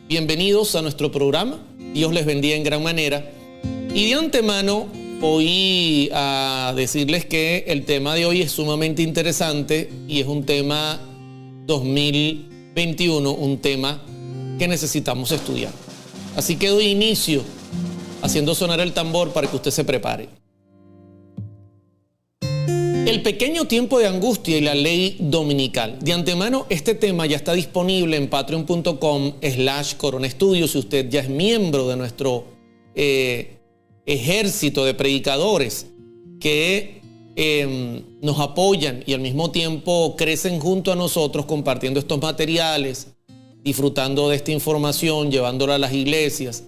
Bienvenidos a nuestro programa. Dios les bendiga en gran manera. Y de antemano voy a decirles que el tema de hoy es sumamente interesante y es un tema 2021, un tema que necesitamos estudiar. Así que doy inicio haciendo sonar el tambor para que usted se prepare. El pequeño tiempo de angustia y la ley dominical. De antemano, este tema ya está disponible en patreon.com/Corona Estudios. Si usted ya es miembro de nuestro ejército de predicadores que nos apoyan y al mismo tiempo crecen junto a nosotros compartiendo estos materiales, disfrutando de esta información, llevándola a las iglesias,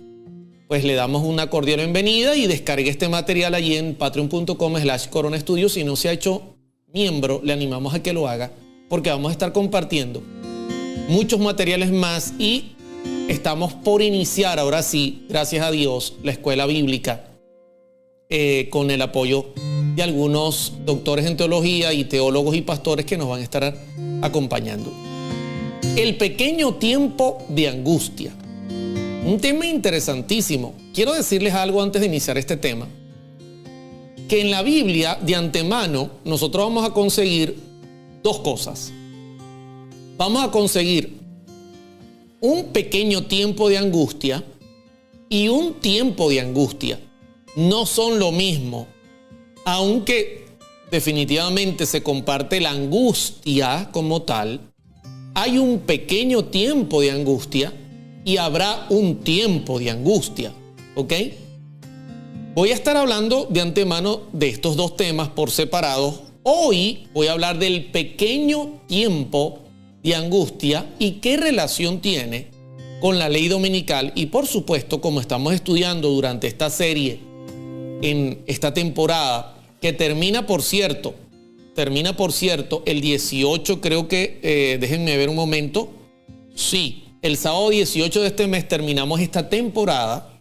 pues le damos una cordial bienvenida y descargue este material allí en patreon.com/Corona Estudios. Si no se ha hecho miembro, le animamos a que lo haga, porque vamos a estar compartiendo muchos materiales más y estamos por iniciar, ahora sí, gracias a Dios, la escuela bíblica con el apoyo de algunos doctores en teología y teólogos y pastores que nos van a estar acompañando. El pequeño tiempo de angustia. Un tema interesantísimo. Quiero decirles algo antes de iniciar este tema. Que en la Biblia, de antemano, nosotros vamos a conseguir dos cosas. Vamos a conseguir un pequeño tiempo de angustia y un tiempo de angustia. No son lo mismo, aunque definitivamente se comparte la angustia como tal. Hay un pequeño tiempo de angustia y habrá un tiempo de angustia, ¿ok? Voy a estar hablando de antemano de estos dos temas por separado. Hoy voy a hablar del pequeño tiempo de angustia y qué relación tiene con la ley dominical. Y por supuesto, como estamos estudiando durante esta serie, en esta temporada, que termina por cierto el 18, creo que, déjenme ver un momento, sí, el sábado 18 de este mes terminamos esta temporada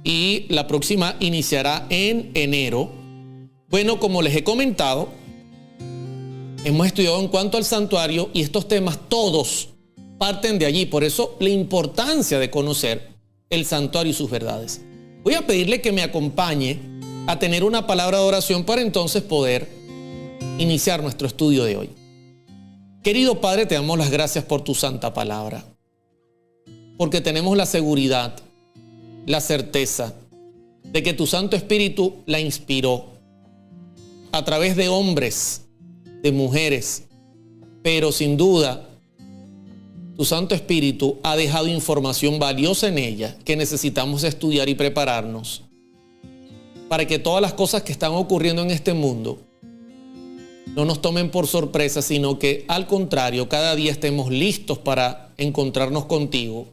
y la próxima iniciará en enero. Bueno, como les he comentado, hemos estudiado en cuanto al santuario y estos temas todos parten de allí. Por eso la importancia de conocer el santuario y sus verdades. Voy a pedirle que me acompañe a tener una palabra de oración para entonces poder iniciar nuestro estudio de hoy. Querido Padre, te damos las gracias por tu santa palabra, porque tenemos la seguridad, la certeza de que tu Santo Espíritu la inspiró a través de hombres, de mujeres, pero sin duda tu Santo Espíritu ha dejado información valiosa en ella que necesitamos estudiar y prepararnos para que todas las cosas que están ocurriendo en este mundo no nos tomen por sorpresa, sino que al contrario, cada día estemos listos para encontrarnos contigo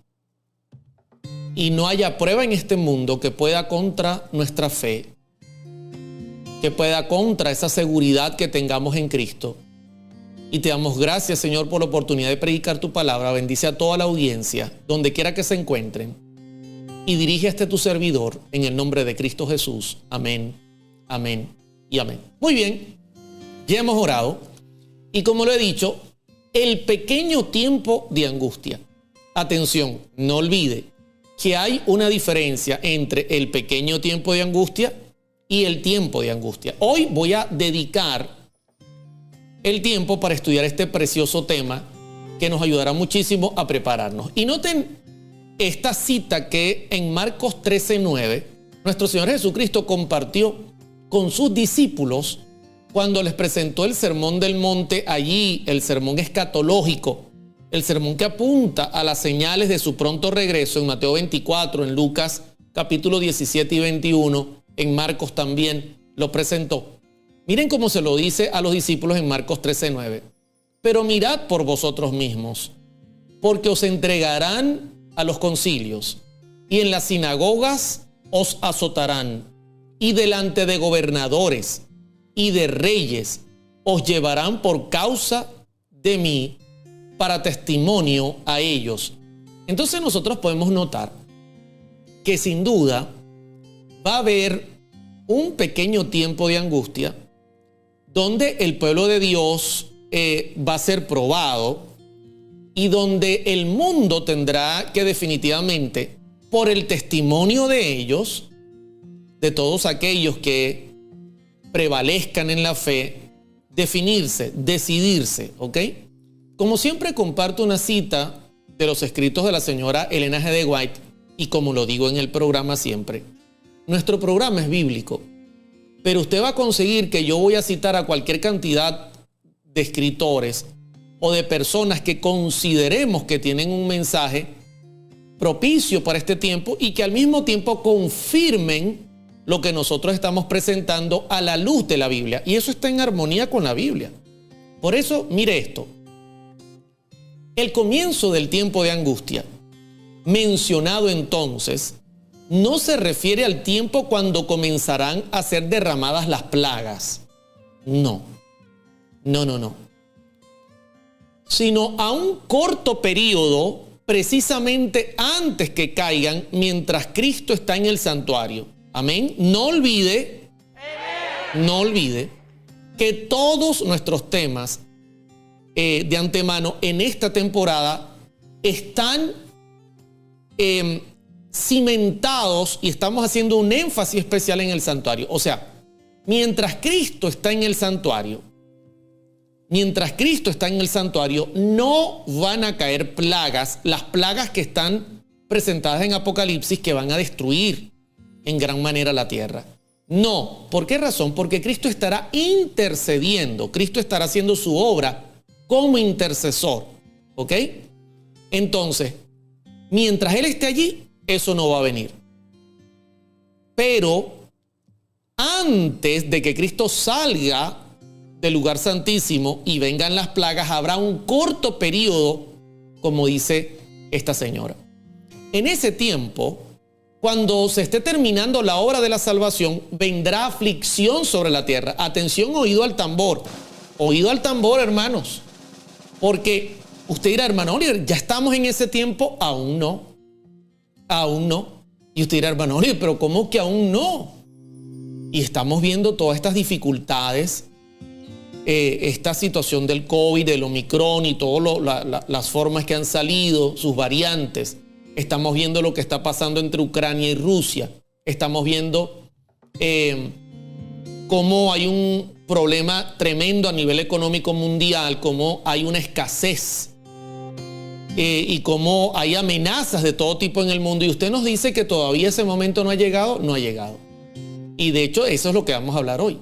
y no haya prueba en este mundo que pueda contra nuestra fe, que pueda contra esa seguridad que tengamos en Cristo. Y te damos gracias, Señor, por la oportunidad de predicar tu palabra. Bendice a toda la audiencia, donde quiera que se encuentren. Y dirige a este tu servidor en el nombre de Cristo Jesús. Amén, amén y amén. Muy bien, ya hemos orado. Y como lo he dicho, el pequeño tiempo de angustia. Atención, no olvide que hay una diferencia entre el pequeño tiempo de angustia y el tiempo de angustia. Hoy voy a dedicar el tiempo para estudiar este precioso tema que nos ayudará muchísimo a prepararnos. Y noten esta cita que en Marcos 13:9 nuestro Señor Jesucristo compartió con sus discípulos cuando les presentó el Sermón del Monte, allí el sermón escatológico, el sermón que apunta a las señales de su pronto regreso en Mateo 24, en Lucas capítulo 17 y 21, en Marcos también lo presentó. Miren cómo se lo dice a los discípulos en Marcos 13:9. Pero mirad por vosotros mismos, porque os entregarán a los concilios, y en las sinagogas os azotarán, y delante de gobernadores y de reyes os llevarán por causa de mí para testimonio a ellos. Entonces nosotros podemos notar que sin duda va a haber un pequeño tiempo de angustia donde el pueblo de Dios va a ser probado y donde el mundo tendrá que definitivamente, por el testimonio de ellos, de todos aquellos que prevalezcan en la fe, definirse, decidirse, ¿ok? Como siempre comparto una cita de los escritos de la señora Elena G. de White, y como lo digo en el programa siempre, nuestro programa es bíblico, pero usted va a conseguir que yo voy a citar a cualquier cantidad de escritores o de personas que consideremos que tienen un mensaje propicio para este tiempo y que al mismo tiempo confirmen lo que nosotros estamos presentando a la luz de la Biblia. Y eso está en armonía con la Biblia. Por eso, mire esto. El comienzo del tiempo de angustia, mencionado entonces, no se refiere al tiempo cuando comenzarán a ser derramadas las plagas. No. Sino a un corto periodo, precisamente antes que caigan, mientras Cristo está en el santuario. Amén. No olvide que todos nuestros temas de antemano en esta temporada están cimentados y estamos haciendo un énfasis especial en el santuario. O sea, mientras Cristo está en el santuario, no van a caer plagas, las plagas que están presentadas en Apocalipsis, que van a destruir en gran manera la tierra. No. ¿Por qué razón? Porque Cristo estará intercediendo, Cristo estará haciendo su obra como intercesor, ¿ok? Entonces, mientras Él esté allí, eso no va a venir. Pero antes de que Cristo salga del lugar santísimo y vengan las plagas, habrá un corto periodo, como dice esta señora. En ese tiempo, cuando se esté terminando la obra de la salvación, vendrá aflicción sobre la tierra. Atención, oído al tambor, hermanos. Porque usted dirá, hermano Oliver, ¿ya estamos en ese tiempo? Aún no. Y usted dirá, hermano Oliver, ¿pero cómo que aún no? Y estamos viendo todas estas dificultades, esta situación del COVID, del Omicron y todas las formas que han salido, sus variantes. Estamos viendo lo que está pasando entre Ucrania y Rusia. Estamos viendo cómo hay un problema tremendo a nivel económico mundial, cómo hay una escasez y cómo hay amenazas de todo tipo en el mundo. Y usted nos dice que todavía ese momento no ha llegado. No ha llegado. Y de hecho eso es lo que vamos a hablar hoy.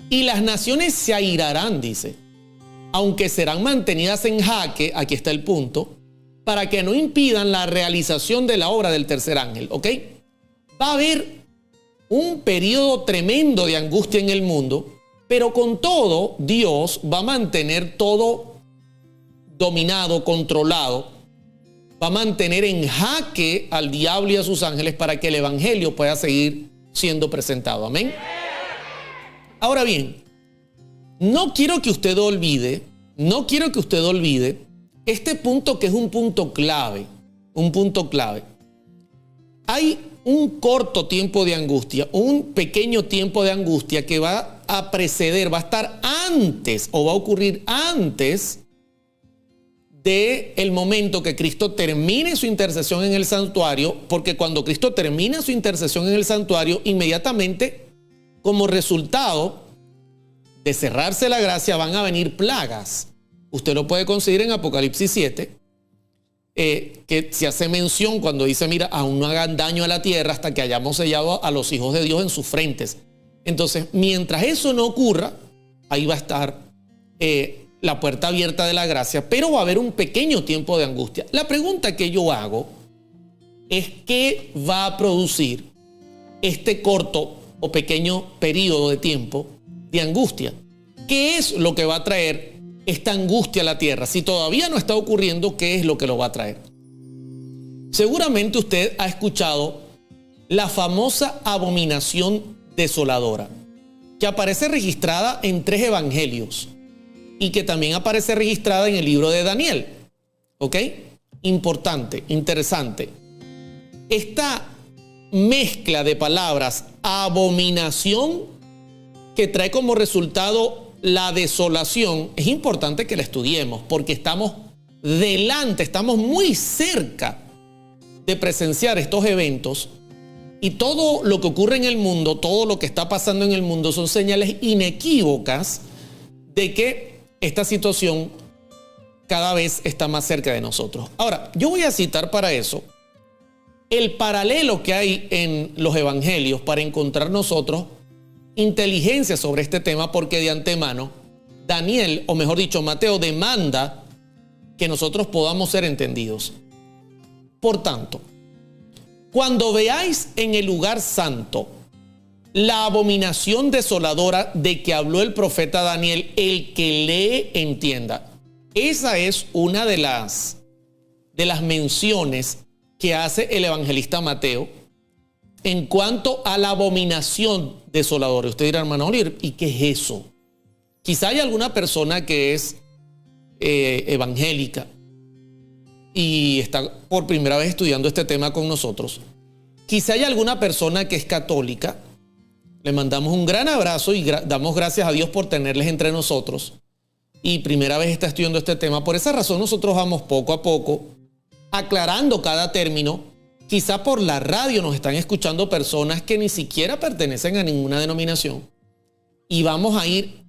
Y las naciones se airarán, dice, aunque serán mantenidas en jaque, aquí está el punto, para que no impidan la realización de la obra del tercer ángel, ¿ok? Va a haber un periodo tremendo de angustia en el mundo, pero con todo, Dios va a mantener todo dominado, controlado, va a mantener en jaque al diablo y a sus ángeles para que el evangelio pueda seguir siendo presentado, ¿amén? Ahora bien, no quiero que usted olvide este punto, que es un punto clave. Hay un corto tiempo de angustia, un pequeño tiempo de angustia que va a preceder, va a estar antes o va a ocurrir antes del momento que Cristo termine su intercesión en el santuario, porque cuando Cristo termina su intercesión en el santuario, inmediatamente, como resultado de cerrarse la gracia, van a venir plagas. Usted lo puede conseguir en Apocalipsis 7, que se hace mención cuando dice, mira, aún no hagan daño a la tierra hasta que hayamos sellado a los hijos de Dios en sus frentes. Entonces, mientras eso no ocurra, ahí va a estar la puerta abierta de la gracia, pero va a haber un pequeño tiempo de angustia. La pregunta que yo hago es, ¿qué va a producir este corto o pequeño periodo de tiempo de angustia? ¿Qué es lo que va a traer esta angustia a la tierra? Si todavía no está ocurriendo, ¿qué es lo que lo va a traer? Seguramente usted ha escuchado la famosa abominación desoladora, que aparece registrada en 3 evangelios y que también aparece registrada en el libro de Daniel. ¿Ok? Importante, interesante. Esta mezcla de palabras, abominación, que trae como resultado la desolación, es importante que la estudiemos porque estamos delante, estamos muy cerca de presenciar estos eventos, y todo lo que ocurre en el mundo, todo lo que está pasando en el mundo son señales inequívocas de que esta situación cada vez está más cerca de nosotros. Ahora, yo voy a citar para eso el paralelo que hay en los evangelios para encontrar nosotros inteligencia sobre este tema, porque de antemano Daniel, o mejor dicho, Mateo, demanda que nosotros podamos ser entendidos. Por tanto, cuando veáis en el lugar santo la abominación desoladora de que habló el profeta Daniel, el que lee entienda. Esa es una de las menciones que hace el evangelista Mateo en cuanto a la abominación desoladora. Usted dirá, hermano Oliver, ¿y qué es eso? Quizá hay alguna persona que es evangélica y está por primera vez estudiando este tema con nosotros. Quizá hay alguna persona que es católica. Le mandamos un gran abrazo y damos gracias a Dios por tenerles entre nosotros. Y primera vez está estudiando este tema. Por esa razón nosotros vamos poco a poco aclarando cada término. Quizá por la radio nos están escuchando personas que ni siquiera pertenecen a ninguna denominación. Y vamos a ir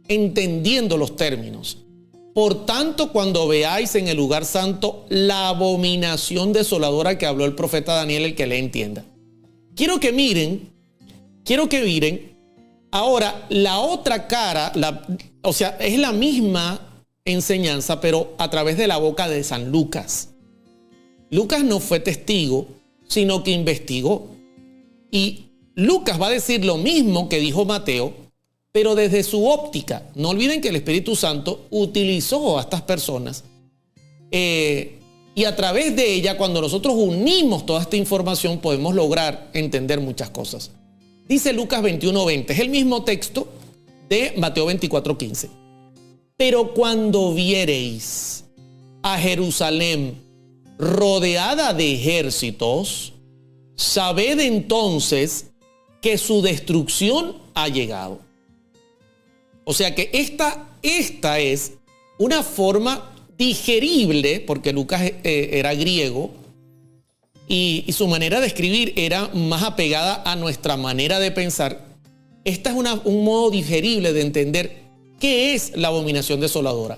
entendiendo los términos. Por tanto, cuando veáis en el lugar santo la abominación desoladora que habló el profeta Daniel, el que le entienda. Quiero que miren ahora la otra cara, o sea, es la misma enseñanza, pero a través de la boca de San Lucas. Lucas no fue testigo, sino que investigó. Y Lucas va a decir lo mismo que dijo Mateo, pero desde su óptica. No olviden que el Espíritu Santo utilizó a estas personas y a través de ella, cuando nosotros unimos toda esta información, podemos lograr entender muchas cosas. Dice Lucas 21:20, es el mismo texto de Mateo 24:15. Pero cuando viereis a Jerusalén rodeada de ejércitos, sabed entonces que su destrucción ha llegado. O sea que esta es una forma digerible, porque Lucas era griego y su manera de escribir era más apegada a nuestra manera de pensar. Esta es un modo digerible de entender qué es la abominación desoladora.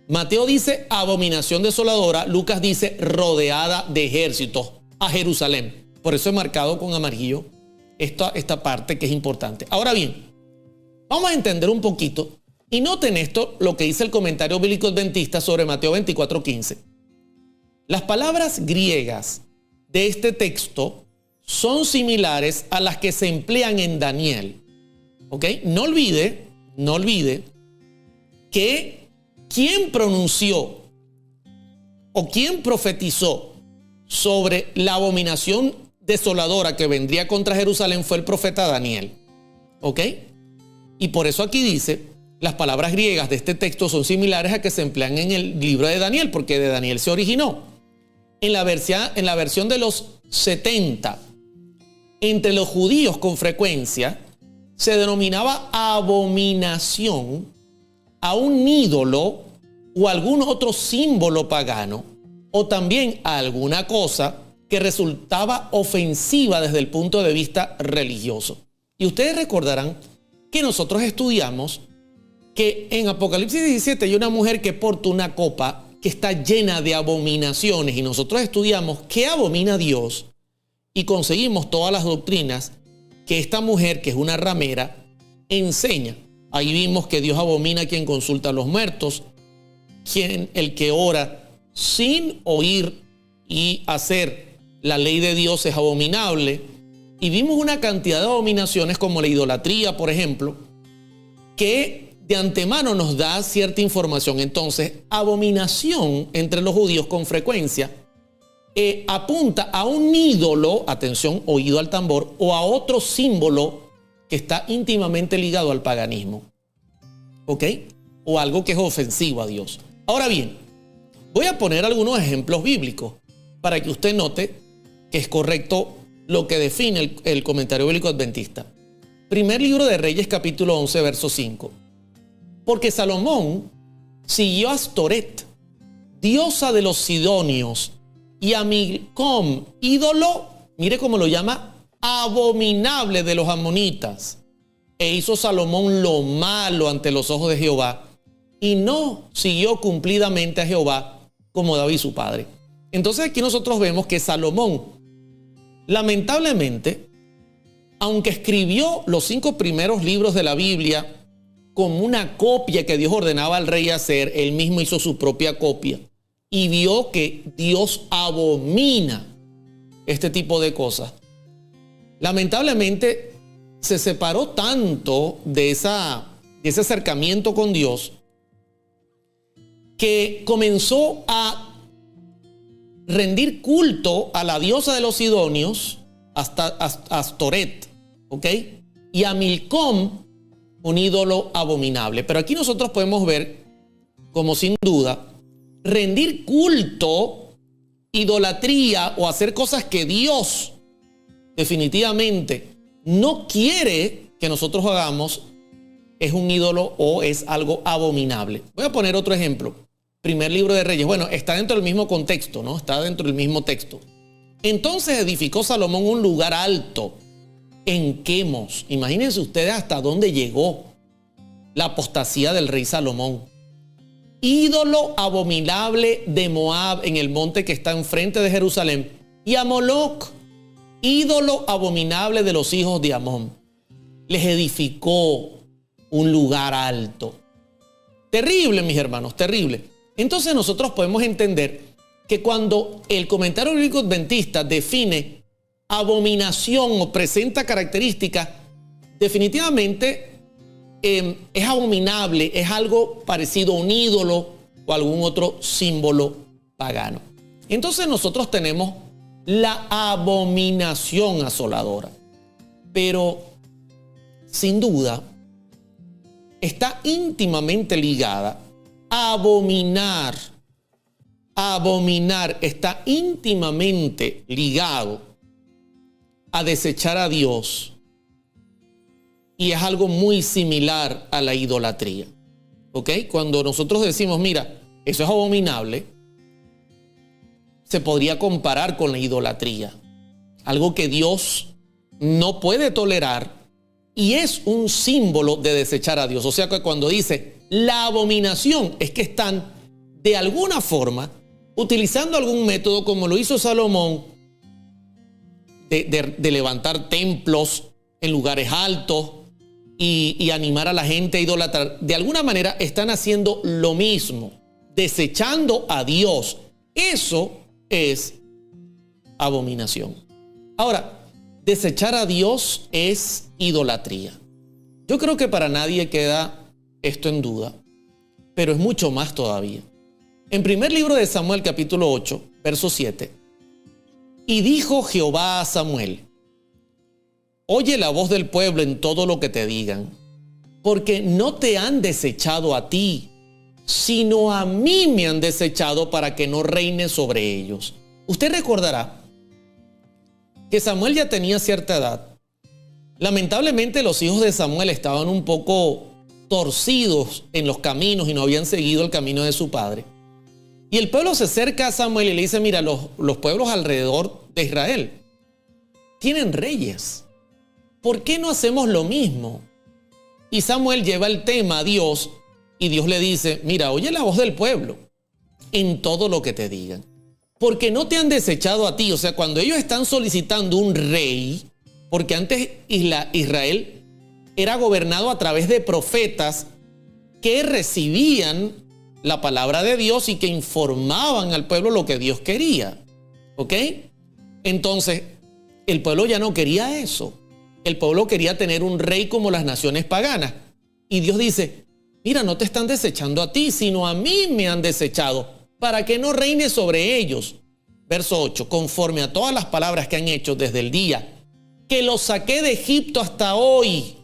Mateo dice abominación desoladora, Lucas dice rodeada de ejércitos a Jerusalén. Por eso he marcado con amarillo esta parte que es importante. Ahora bien, vamos a entender un poquito y noten esto, lo que dice el comentario bíblico adventista sobre Mateo 24:15. Las palabras griegas de este texto son similares a las que se emplean en Daniel. ¿Ok? No olvide que quien pronunció o quien profetizó sobre la abominación desoladora que vendría contra Jerusalén fue el profeta Daniel. ¿Ok? Y por eso aquí dice, las palabras griegas de este texto son similares a que se emplean en el libro de Daniel, porque de Daniel se originó. En la versión de los 70, entre los judíos con frecuencia, se denominaba abominación a un ídolo o algún otro símbolo pagano, o también a alguna cosa que resultaba ofensiva desde el punto de vista religioso. Y ustedes recordarán que nosotros estudiamos que en Apocalipsis 17 hay una mujer que porta una copa que está llena de abominaciones, y nosotros estudiamos qué abomina Dios y conseguimos todas las doctrinas que esta mujer, que es una ramera, enseña. Ahí vimos que Dios abomina a quien consulta a los muertos, el que ora sin oír y hacer la ley de Dios es abominable. Y vimos una cantidad de abominaciones como la idolatría, por ejemplo, que de antemano nos da cierta información. Entonces, abominación entre los judíos con frecuencia apunta a un ídolo, atención, oído al tambor, o a otro símbolo que está íntimamente ligado al paganismo. ¿Ok? O algo que es ofensivo a Dios. Ahora bien, voy a poner algunos ejemplos bíblicos para que usted note que es correcto lo que define el comentario bíblico adventista. Primer libro de Reyes, capítulo 11, verso 5. Porque Salomón siguió a Astoret, diosa de los sidonios, y a Milcom, ídolo, mire cómo lo llama, abominable de los amonitas. E hizo Salomón lo malo ante los ojos de Jehová, y no siguió cumplidamente a Jehová como David su padre. Entonces aquí nosotros vemos que Salomón, lamentablemente, aunque escribió los 5 primeros libros de la Biblia como una copia que Dios ordenaba al rey hacer, él mismo hizo su propia copia y vio que Dios abomina este tipo de cosas. Lamentablemente se separó tanto de ese acercamiento con Dios que comenzó a rendir culto a la diosa de los sidonios, hasta Astoret, ¿ok? Y a Milcom, un ídolo abominable. Pero aquí nosotros podemos ver, como sin duda, rendir culto, idolatría o hacer cosas que Dios definitivamente no quiere que nosotros hagamos, es un ídolo o es algo abominable. Voy a poner otro ejemplo. Primer libro de Reyes. Bueno, está dentro del mismo contexto, ¿no? Está dentro del mismo texto. Entonces edificó Salomón un lugar alto en Quemos. Imagínense ustedes hasta dónde llegó la apostasía del rey Salomón. Ídolo abominable de Moab en el monte que está enfrente de Jerusalén. Y a Moloc, ídolo abominable de los hijos de Amón. Les edificó un lugar alto. Terrible, mis hermanos, terrible. Entonces nosotros podemos entender que cuando el comentario bíblico adventista define abominación o presenta características, definitivamente es abominable, es algo parecido a un ídolo o algún otro símbolo pagano. Entonces nosotros tenemos la abominación asoladora, pero sin duda está íntimamente ligada a abominar. Abominar está íntimamente ligado a desechar a Dios y es algo muy similar a la idolatría. ¿Ok? Cuando nosotros decimos, mira, eso es abominable, se podría comparar con la idolatría. Algo que Dios no puede tolerar y es un símbolo de desechar a Dios. O sea que cuando dice la abominación, es que están de alguna forma utilizando algún método como lo hizo Salomón de levantar templos en lugares altos y animar a la gente a idolatrar. De alguna manera están haciendo lo mismo, desechando a Dios. Eso es abominación. Ahora, desechar a Dios es idolatría. Yo creo que para nadie queda esto en duda, pero es mucho más todavía. En primer libro de Samuel, capítulo 8, verso 7, y dijo Jehová a Samuel, oye la voz del pueblo en todo lo que te digan, porque no te han desechado a ti, sino a mí me han desechado para que no reine sobre ellos. Usted recordará que Samuel ya tenía cierta edad. Lamentablemente los hijos de Samuel estaban un poco torcidos en los caminos y no habían seguido el camino de su padre. Y el pueblo se acerca a Samuel y le dice, mira, los pueblos alrededor de Israel tienen reyes. ¿Por qué no hacemos lo mismo? Y Samuel lleva el tema a Dios y Dios le dice, mira, oye la voz del pueblo en todo lo que te digan. Porque no te han desechado a ti. O sea, cuando ellos están solicitando un rey, porque antes Israel era gobernado a través de profetas que recibían la palabra de Dios y que informaban al pueblo lo que Dios quería. ¿Ok? Entonces, el pueblo ya no quería eso. El pueblo quería tener un rey como las naciones paganas. Y Dios dice, mira, no te están desechando a ti, sino a mí me han desechado, para que no reine sobre ellos. Verso 8, conforme a todas las palabras que han hecho desde el día que los saqué de Egipto hasta hoy.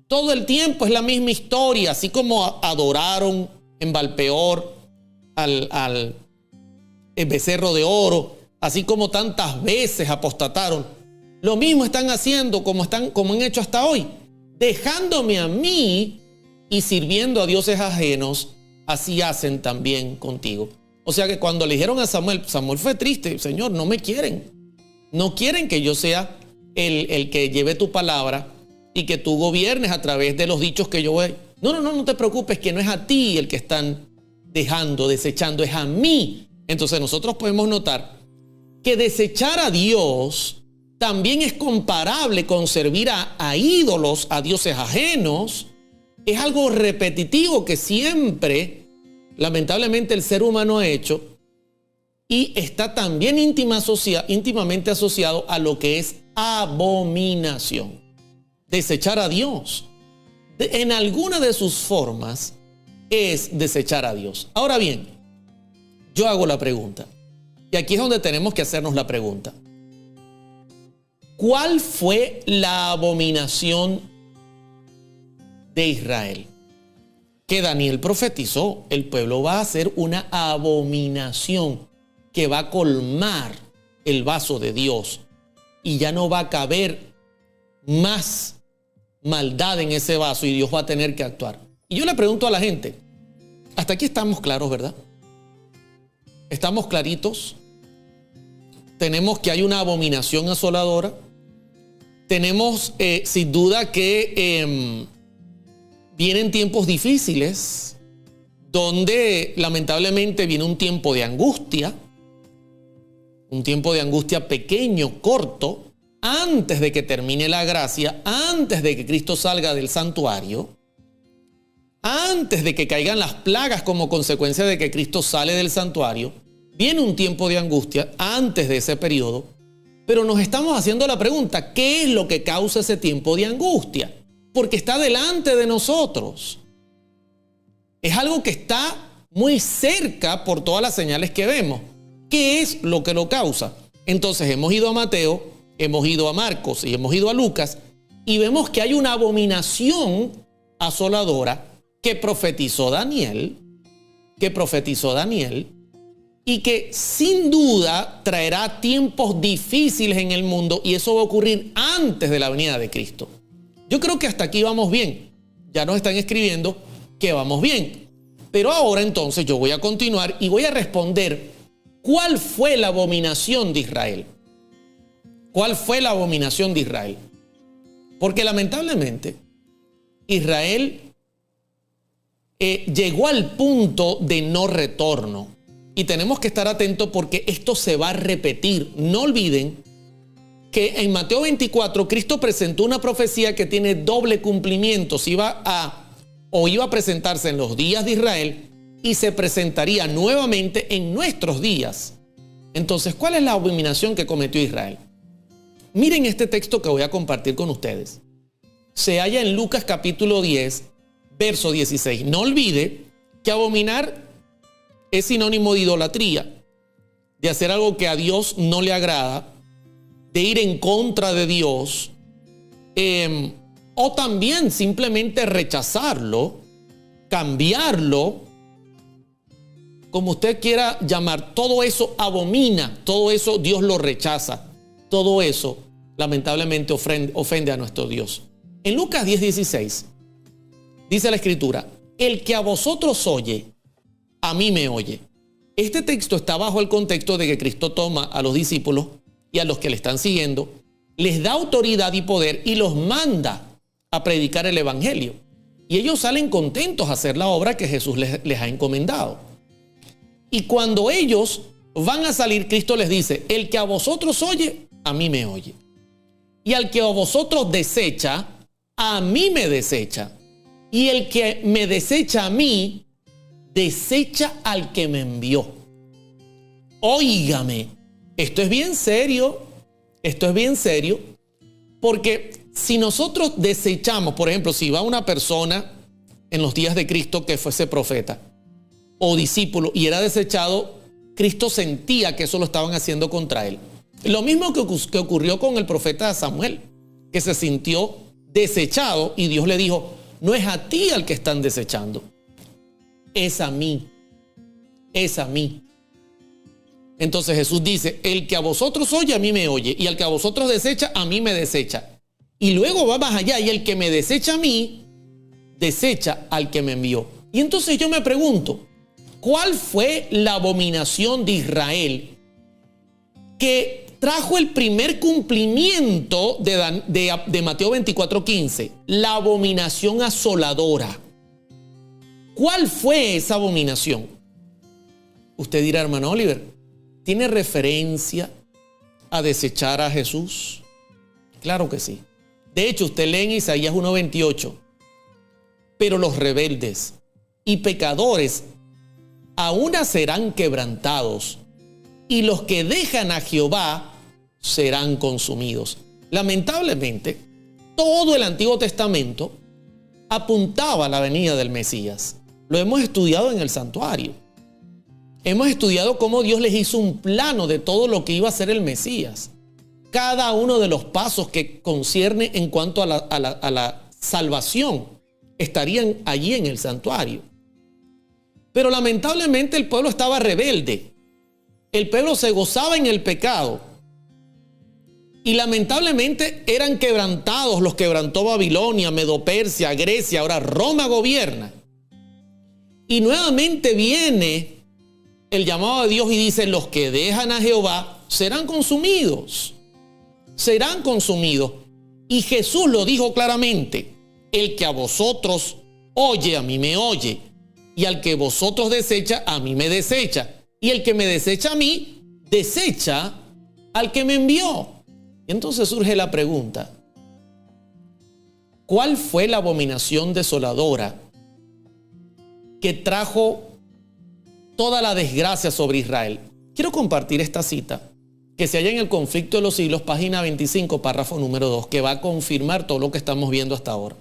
Todo el tiempo es la misma historia, así como adoraron en Valpeor al becerro de oro, así como tantas veces apostataron. Lo mismo están haciendo como han hecho hasta hoy, dejándome a mí y sirviendo a dioses ajenos, así hacen también contigo. O sea que cuando le dijeron a Samuel, Samuel fue triste, Señor, no me quieren. No quieren que yo sea el que lleve tu palabra y que tú gobiernes a través de los dichos que yo voy. No te preocupes, que no es a ti el que están dejando, desechando, es a mí. Entonces nosotros podemos notar que desechar a Dios también es comparable con servir a ídolos, a dioses ajenos. Es algo repetitivo que siempre, lamentablemente, el ser humano ha hecho y está también íntimamente asociado a lo que es abominación. Desechar a Dios, en alguna de sus formas, es desechar a Dios. Ahora bien, yo hago la pregunta, y aquí es donde tenemos que hacernos la pregunta. ¿Cuál fue la abominación de Israel? Que Daniel profetizó, el pueblo va a hacer una abominación que va a colmar el vaso de Dios y ya no va a caber más maldad en ese vaso y Dios va a tener que actuar. Y yo le pregunto a la gente, hasta aquí estamos claros, ¿verdad? ¿Estamos claritos? Tenemos que hay una abominación asoladora. Tenemos sin duda que vienen tiempos difíciles donde lamentablemente viene un tiempo de angustia, un tiempo de angustia pequeño, corto, antes de que termine la gracia, antes de que Cristo salga del santuario, antes de que caigan las plagas como consecuencia de que Cristo sale del santuario, viene un tiempo de angustia antes de ese periodo, pero nos estamos haciendo la pregunta, ¿qué es lo que causa ese tiempo de angustia? Porque está delante de nosotros. Es algo que está muy cerca por todas las señales que vemos. ¿Qué es lo que lo causa? Entonces hemos ido a Mateo, hemos ido a Marcos y hemos ido a Lucas y vemos que hay una abominación asoladora que profetizó Daniel y que sin duda traerá tiempos difíciles en el mundo y eso va a ocurrir antes de la venida de Cristo. Yo creo que hasta aquí vamos bien. Ya nos están escribiendo que vamos bien. Pero ahora entonces yo voy a continuar y voy a responder ¿cuál fue la abominación de Israel? ¿Cuál fue la abominación de Israel? Porque lamentablemente Israel llegó al punto de no retorno. Y tenemos que estar atentos porque esto se va a repetir. No olviden que en Mateo 24 Cristo presentó una profecía que tiene doble cumplimiento. Iba a presentarse en los días de Israel y se presentaría nuevamente en nuestros días. Entonces, ¿cuál es la abominación que cometió Israel? Miren este texto que voy a compartir con ustedes. Se halla en Lucas capítulo 10, verso 16. No olvide que abominar es sinónimo de idolatría, de hacer algo que a Dios no le agrada, de ir en contra de Dios, o también simplemente rechazarlo, cambiarlo, como usted quiera llamar. Todo eso abomina, todo eso Dios lo rechaza, todo eso lamentablemente ofende a nuestro Dios. En Lucas 10:16 dice la Escritura, el que a vosotros oye, a mí me oye. Este texto está bajo el contexto de que Cristo toma a los discípulos y a los que le están siguiendo, les da autoridad y poder y los manda a predicar el evangelio. Y ellos salen contentos a hacer la obra que Jesús les ha encomendado. Y cuando ellos van a salir, Cristo les dice, el que a vosotros oye, a mí me oye. Y al que a vosotros desecha, a mí me desecha. Y el que me desecha a mí, desecha al que me envió. Óigame, esto es bien serio, porque si nosotros desechamos, por ejemplo, si va una persona en los días de Cristo que fuese profeta o discípulo y era desechado, Cristo sentía que eso lo estaban haciendo contra él. Lo mismo que ocurrió con el profeta Samuel, que se sintió desechado y Dios le dijo, no es a ti al que están desechando, es a mí, es a mí. Entonces Jesús dice, el que a vosotros oye, a mí me oye, y al que a vosotros desecha, a mí me desecha. Y luego va más allá, y el que me desecha a mí, desecha al que me envió. Y entonces yo me pregunto, ¿Cuál fue la abominación de Israel que trajo el primer cumplimiento de Mateo 24:15? La abominación asoladora. ¿Cuál fue esa abominación? Usted dirá, hermano Oliver, ¿tiene referencia a desechar a Jesús? Claro que sí. De hecho, usted lee en Isaías 1:28, pero los rebeldes y pecadores aún serán quebrantados, y los que dejan a Jehová serán consumidos. Lamentablemente, todo el Antiguo Testamento apuntaba a la venida del Mesías. Lo hemos estudiado en el santuario. Hemos estudiado cómo Dios les hizo un plano de todo lo que iba a ser el Mesías. Cada uno de los pasos que concierne en cuanto a la salvación estarían allí en el santuario. Pero lamentablemente el pueblo estaba rebelde. El pueblo se gozaba en el pecado. Y lamentablemente eran quebrantados, los quebrantó Babilonia, Medo-Persia, Grecia, ahora Roma gobierna. Y nuevamente viene el llamado de Dios y dice, los que dejan a Jehová serán consumidos. Serán consumidos. Y Jesús lo dijo claramente, el que a vosotros oye, a mí me oye. Y al que vosotros desecha, a mí me desecha. Y el que me desecha a mí, desecha al que me envió. Y entonces surge la pregunta, ¿cuál fue la abominación desoladora que trajo toda la desgracia sobre Israel? Quiero compartir esta cita que se halla en el Conflicto de los Siglos, página 25, párrafo número 2, que va a confirmar todo lo que estamos viendo hasta ahora.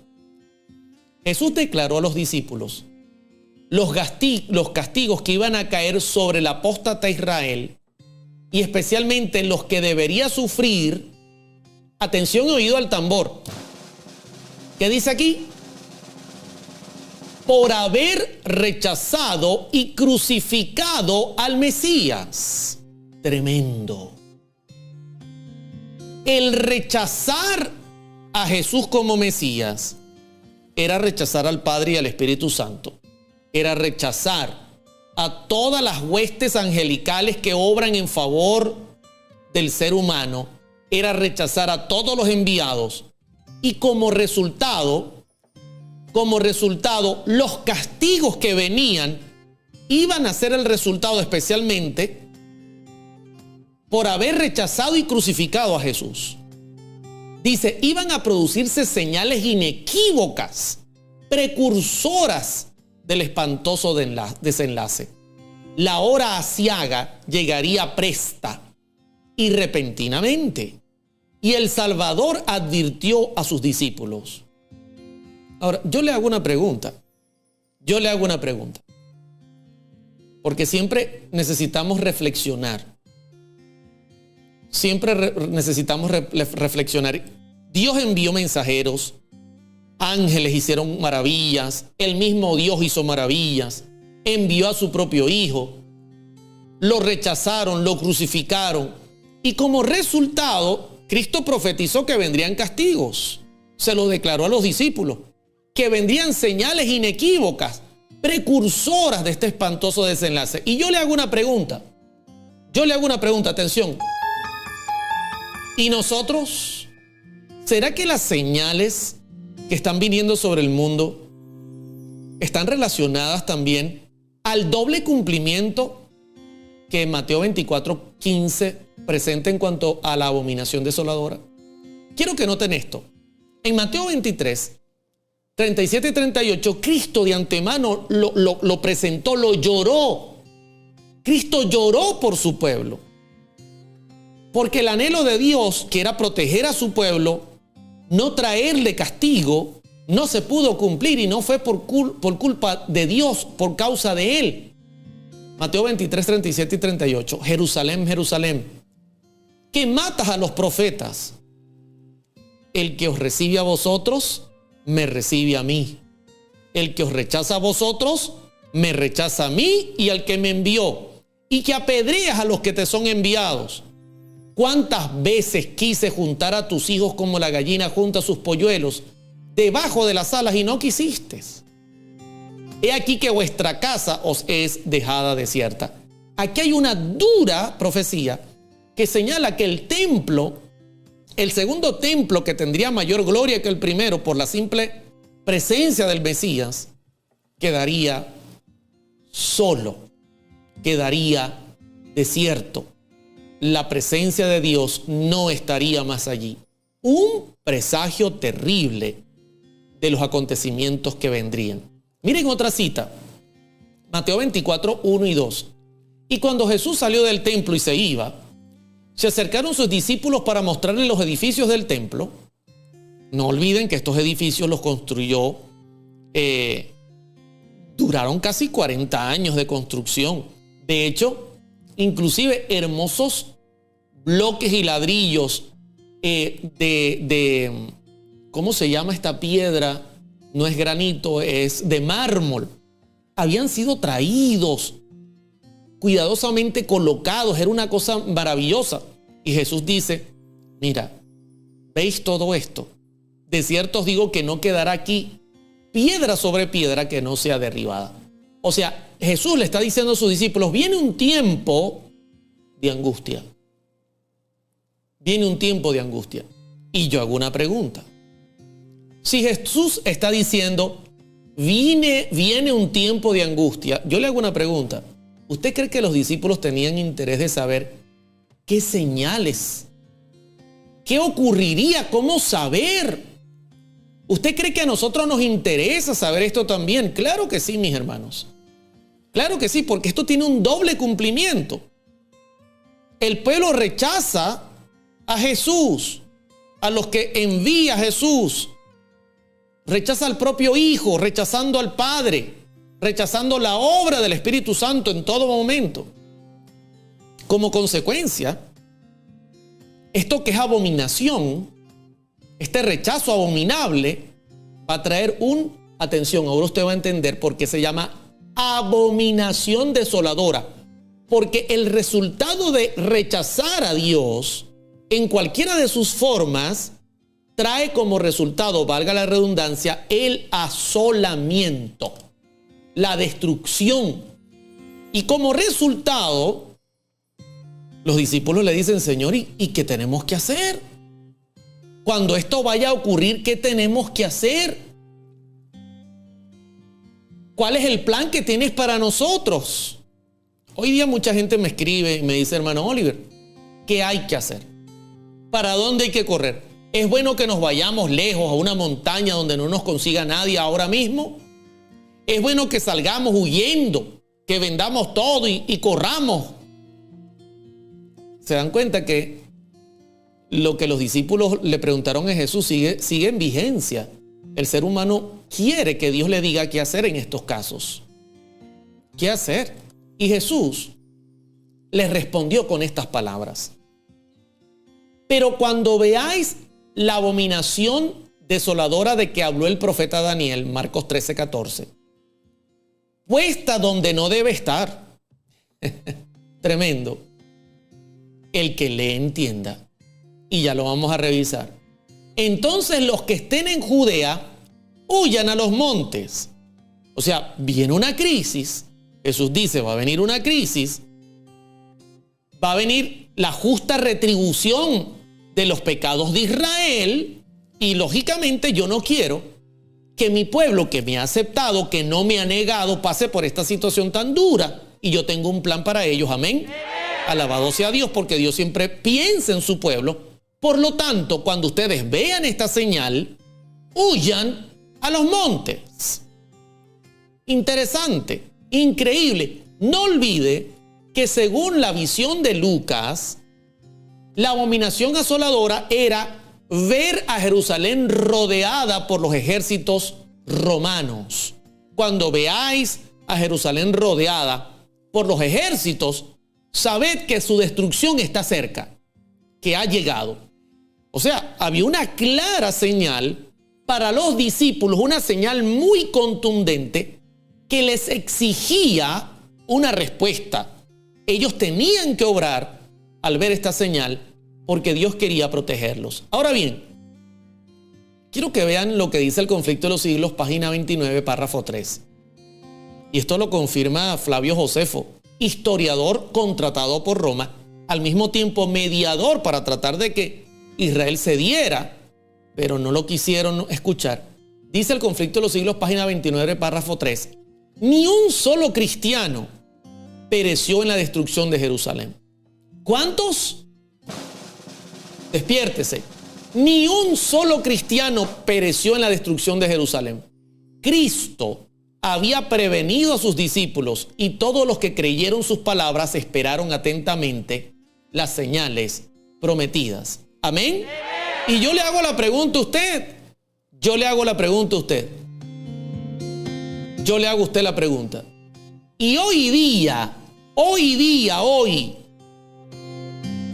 Jesús declaró a los discípulos los castigos que iban a caer sobre el apóstata Israel, y especialmente los que debería sufrir. Atención y oído al tambor. ¿Qué dice aquí? Por haber rechazado y crucificado al Mesías. Tremendo. El rechazar a Jesús como Mesías era rechazar al Padre y al Espíritu Santo. Era rechazar a todas las huestes angelicales que obran en favor del ser humano. Era rechazar a todos los enviados. Y como resultado, los castigos que venían iban a ser el resultado especialmente por haber rechazado y crucificado a Jesús. Dice, iban a producirse señales inequívocas, precursoras del espantoso desenlace. La hora aciaga llegaría presta y repentinamente. Y el Salvador advirtió a sus discípulos. Ahora, yo le hago una pregunta. Porque siempre necesitamos reflexionar. Reflexionar. Dios envió mensajeros. Ángeles hicieron maravillas. El mismo Dios hizo maravillas. Envió a su propio Hijo. Lo rechazaron, lo crucificaron. Y como resultado, Cristo profetizó que vendrían castigos. Se lo declaró a los discípulos. Que vendrían señales inequívocas, precursoras de este espantoso desenlace. Y yo le hago una pregunta. Atención. ¿Y nosotros? ¿Será que las señales que están viniendo sobre el mundo están relacionadas también al doble cumplimiento que Mateo 24:15 presenta en cuanto a la abominación desoladora? Quiero que noten esto. En Mateo 23, 37 y 38, Cristo de antemano lo presentó, lo lloró. Cristo lloró por su pueblo. Porque el anhelo de Dios, que era proteger a su pueblo, no traerle castigo, no se pudo cumplir, y no fue por culpa de Dios, por causa de él. Mateo 23, 37 y 38. Jerusalén, Jerusalén, que matas a los profetas. El que os recibe a vosotros, me recibe a mí. El que os rechaza a vosotros, me rechaza a mí y al que me envió. Y que apedreas a los que te son enviados. ¿Cuántas veces quise juntar a tus hijos como la gallina junta sus polluelos debajo de las alas y no quisiste? he aquí que vuestra casa os es dejada desierta. Aquí hay una dura profecía que señala que el templo, el segundo templo que tendría mayor gloria que el primero por la simple presencia del Mesías, quedaría solo, quedaría desierto. La presencia de Dios no estaría más allí. Un presagio terrible de los acontecimientos que vendrían. Miren otra cita, Mateo 24, 1 y 2. Y cuando Jesús salió del templo y se iba, se acercaron sus discípulos para mostrarle los edificios del templo. No olviden que estos edificios los construyó, duraron casi 40 años de construcción. De hecho, inclusive hermosos bloques y ladrillos ¿cómo se llama esta piedra? No es granito, es de mármol. Habían sido traídos, cuidadosamente colocados, era una cosa maravillosa. Y Jesús dice, mira, ¿veis todo esto? De cierto os digo que no quedará aquí piedra sobre piedra que no sea derribada. O sea, Jesús le está diciendo a sus discípulos, viene un tiempo de angustia. Viene un tiempo de angustia. Y yo hago una pregunta. Si Jesús está diciendo, viene un tiempo de angustia, yo le hago una pregunta. ¿Usted cree que los discípulos tenían interés de saber qué señales? ¿Qué ocurriría? ¿Cómo saber? ¿Usted cree que a nosotros nos interesa saber esto también? Claro que sí, mis hermanos. Claro que sí, porque esto tiene un doble cumplimiento. El pueblo rechaza a Jesús, a los que envía Jesús. Rechaza al propio Hijo, rechazando al Padre, rechazando la obra del Espíritu Santo en todo momento. Como consecuencia, esto que es abominación, este rechazo abominable, va a traer atención, ahora usted va a entender por qué se llama abominación desoladora. Porque el resultado de rechazar a Dios en cualquiera de sus formas trae como resultado, valga la redundancia, el asolamiento, la destrucción. Y como resultado, los discípulos le dicen, Señor, ¿y qué tenemos que hacer? Cuando esto vaya a ocurrir, ¿qué tenemos que hacer? ¿Cuál es el plan que tienes para nosotros? Hoy día mucha gente me escribe y me dice, hermano Oliver, ¿qué hay que hacer? ¿Para dónde hay que correr? ¿Es bueno que nos vayamos lejos a una montaña donde no nos consiga nadie ahora mismo? ¿Es bueno que salgamos huyendo, que vendamos todo y corramos? ¿Se dan cuenta que lo que los discípulos le preguntaron a Jesús sigue en vigencia? El ser humano quiere que Dios le diga qué hacer en estos casos. ¿Qué hacer? Y Jesús les respondió con estas palabras. Pero cuando veáis la abominación desoladora de que habló el profeta Daniel, Marcos 13:14, puesta donde no debe estar. Tremendo. El que le entienda. Y ya lo vamos a revisar. Entonces los que estén en Judea, huyan a los montes. O sea, viene una crisis. Jesús dice, va a venir una crisis. Va a venir la justa retribución de los pecados de Israel. Y lógicamente yo no quiero que mi pueblo que me ha aceptado, que no me ha negado, pase por esta situación tan dura. Y yo tengo un plan para ellos. Amén. Alabado sea Dios, porque Dios siempre piensa en su pueblo. Por lo tanto, cuando ustedes vean esta señal, huyan a los montes. Interesante, increíble. No olvide que según la visión de Lucas, la abominación asoladora era ver a Jerusalén rodeada por los ejércitos romanos. Cuando veáis a Jerusalén rodeada por los ejércitos, sabed que su destrucción está cerca, que ha llegado. O sea, había una clara señal para los discípulos, una señal muy contundente que les exigía una respuesta. Ellos tenían que obrar al ver esta señal porque Dios quería protegerlos. Ahora bien, quiero que vean lo que dice el conflicto de los siglos, página 29, párrafo 3. y esto lo confirma Flavio Josefo, historiador contratado por Roma, al mismo tiempo mediador para tratar de que Israel cediera, pero no lo quisieron escuchar. Dice El conflicto de los siglos, página 29, párrafo 3. Ni un solo cristiano pereció en la destrucción de Jerusalén. ¿Cuántos? Despiértese. Ni un solo cristiano pereció en la destrucción de Jerusalén. Cristo había prevenido a sus discípulos y todos los que creyeron sus palabras esperaron atentamente las señales prometidas. ¿Amén? Y yo le hago la pregunta a usted. Yo le hago la pregunta a usted. Yo le hago a usted la pregunta. Y hoy,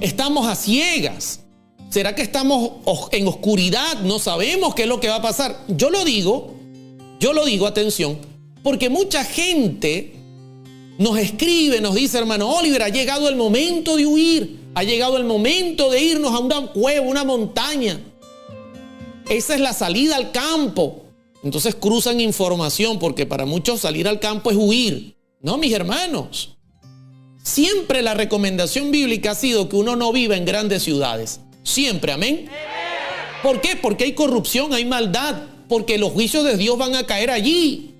estamos a ciegas. ¿Será que estamos en oscuridad? No sabemos qué es lo que va a pasar. Yo lo digo, atención, porque mucha gente nos escribe, nos dice, hermano Oliver, ha llegado el momento de huir, ha llegado el momento de irnos a una cueva, una montaña. Esa es la salida al campo. Entonces cruzan información, porque para muchos salir al campo es huir. No, mis hermanos. Siempre la recomendación bíblica ha sido que uno no viva en grandes ciudades. Siempre, amén. ¿Por qué? Porque hay corrupción, hay maldad, porque los juicios de Dios van a caer allí.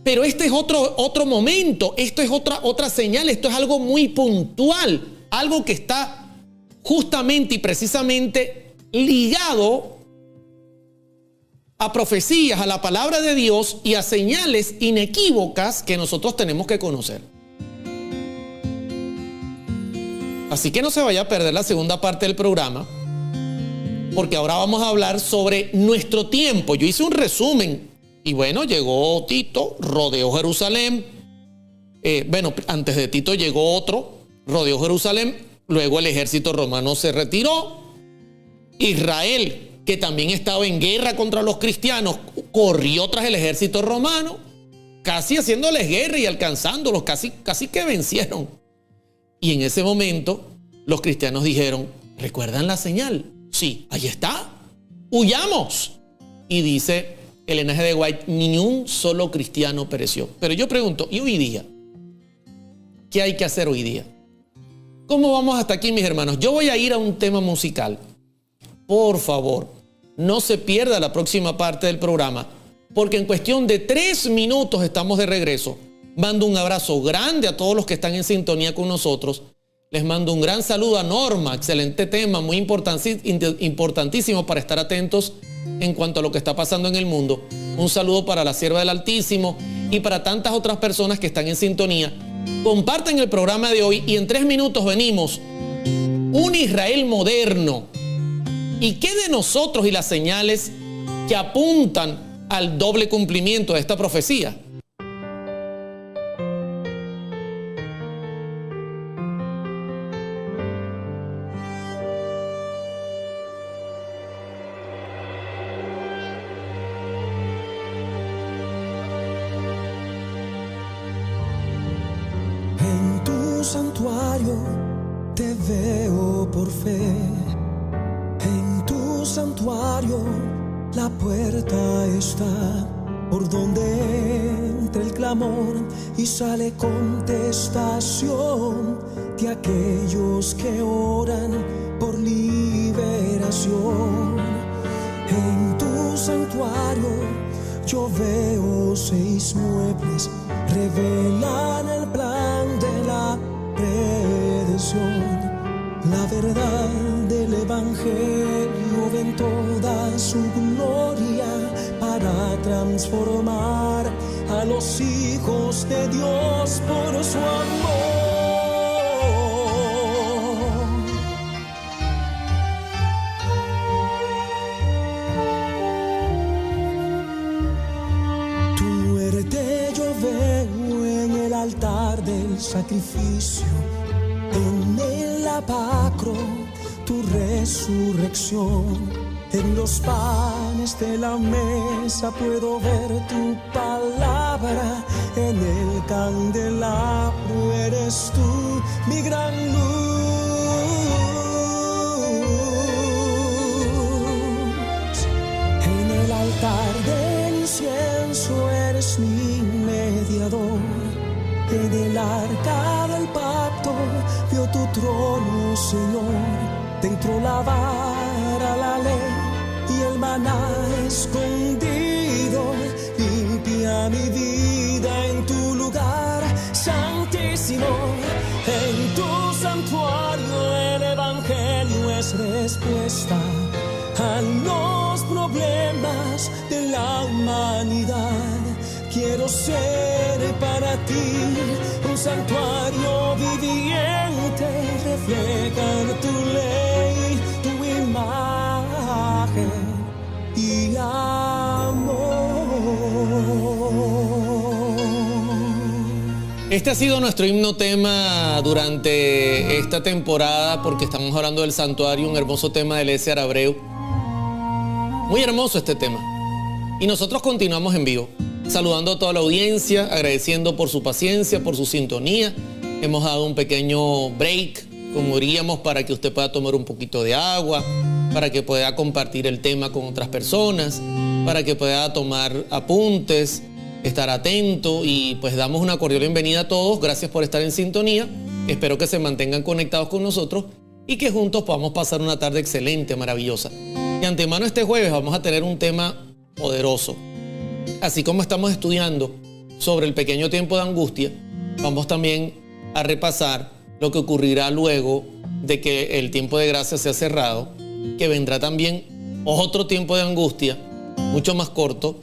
Pero este es otro momento, esto es otra señal, esto es algo muy puntual, algo que está justamente y precisamente ligado a profecías, a la palabra de Dios y a señales inequívocas que nosotros tenemos que conocer. Así que no se vaya a perder la segunda parte del programa, porque ahora vamos a hablar sobre nuestro tiempo. Yo hice un resumen y bueno, llegó Tito, rodeó Jerusalén. Antes de Tito llegó otro, rodeó Jerusalén. Luego el ejército romano se retiró. Israel, que también estaba en guerra contra los cristianos, corrió tras el ejército romano, casi haciéndoles guerra y alcanzándolos, casi que vencieron. Y en ese momento los cristianos dijeron, ¿recuerdan la señal? Sí, ahí está, huyamos. Y dice Elena G. de White, ni un solo cristiano pereció. Pero yo pregunto, ¿y hoy día? ¿Qué hay que hacer hoy día? ¿Cómo vamos hasta aquí, mis hermanos? Yo voy a ir a un tema musical. Por favor, no se pierda la próxima parte del programa, porque en cuestión de 3 minutos estamos de regreso. Mando un abrazo grande a todos los que están en sintonía con nosotros. Les mando un gran saludo a Norma, excelente tema, muy importantísimo para estar atentos en cuanto a lo que está pasando en el mundo. Un saludo para la sierva del Altísimo y para tantas otras personas que están en sintonía. Compartan el programa de hoy y en 3 minutos venimos. Un Israel moderno. ¿Y qué de nosotros y las señales que apuntan al doble cumplimiento de esta profecía? En tu santuario te veo por fe. En tu santuario la puerta está, por donde entra el clamor y sale contestación de aquellos que oran por liberación. En tu santuario yo veo 6 muebles, revelan el plan de la redención. La verdad del Evangelio en toda su gloria para transformar a los hijos de Dios por su amor. Tu muerte yo veo en el altar del sacrificio, en el apacro, tu resurrección. En los panes de la mesa puedo ver tu palabra. En el candelabro eres tú, mi gran luz. En el altar del incienso eres mi mediador. En el arca del pacto vio tu trono, Señor. Dentro la vara, la ley y el maná escondido. Limpia mi vida en tu lugar santísimo. En tu santuario el evangelio es respuesta a los problemas de la humanidad. Quiero ser para ti un santuario viviente, reflejar tu ley, tu imagen y amor. Este ha sido nuestro himno tema durante esta temporada, porque estamos hablando del santuario, un hermoso tema de Eliezer Abreu. Muy hermoso este tema. Y nosotros continuamos en vivo, saludando a toda la audiencia, agradeciendo por su paciencia, por su sintonía. Hemos dado un pequeño break, como diríamos, para que usted pueda tomar un poquito de agua, para que pueda compartir el tema con otras personas, para que pueda tomar apuntes, estar atento, y pues damos una cordial bienvenida a todos. Gracias por estar en sintonía. Espero que se mantengan conectados con nosotros y que juntos podamos pasar una tarde excelente, maravillosa. De antemano, este jueves vamos a tener un tema poderoso. Así como estamos estudiando sobre el pequeño tiempo de angustia, vamos también a repasar lo que ocurrirá luego de que el tiempo de gracia sea cerrado, que vendrá también otro tiempo de angustia, mucho más corto,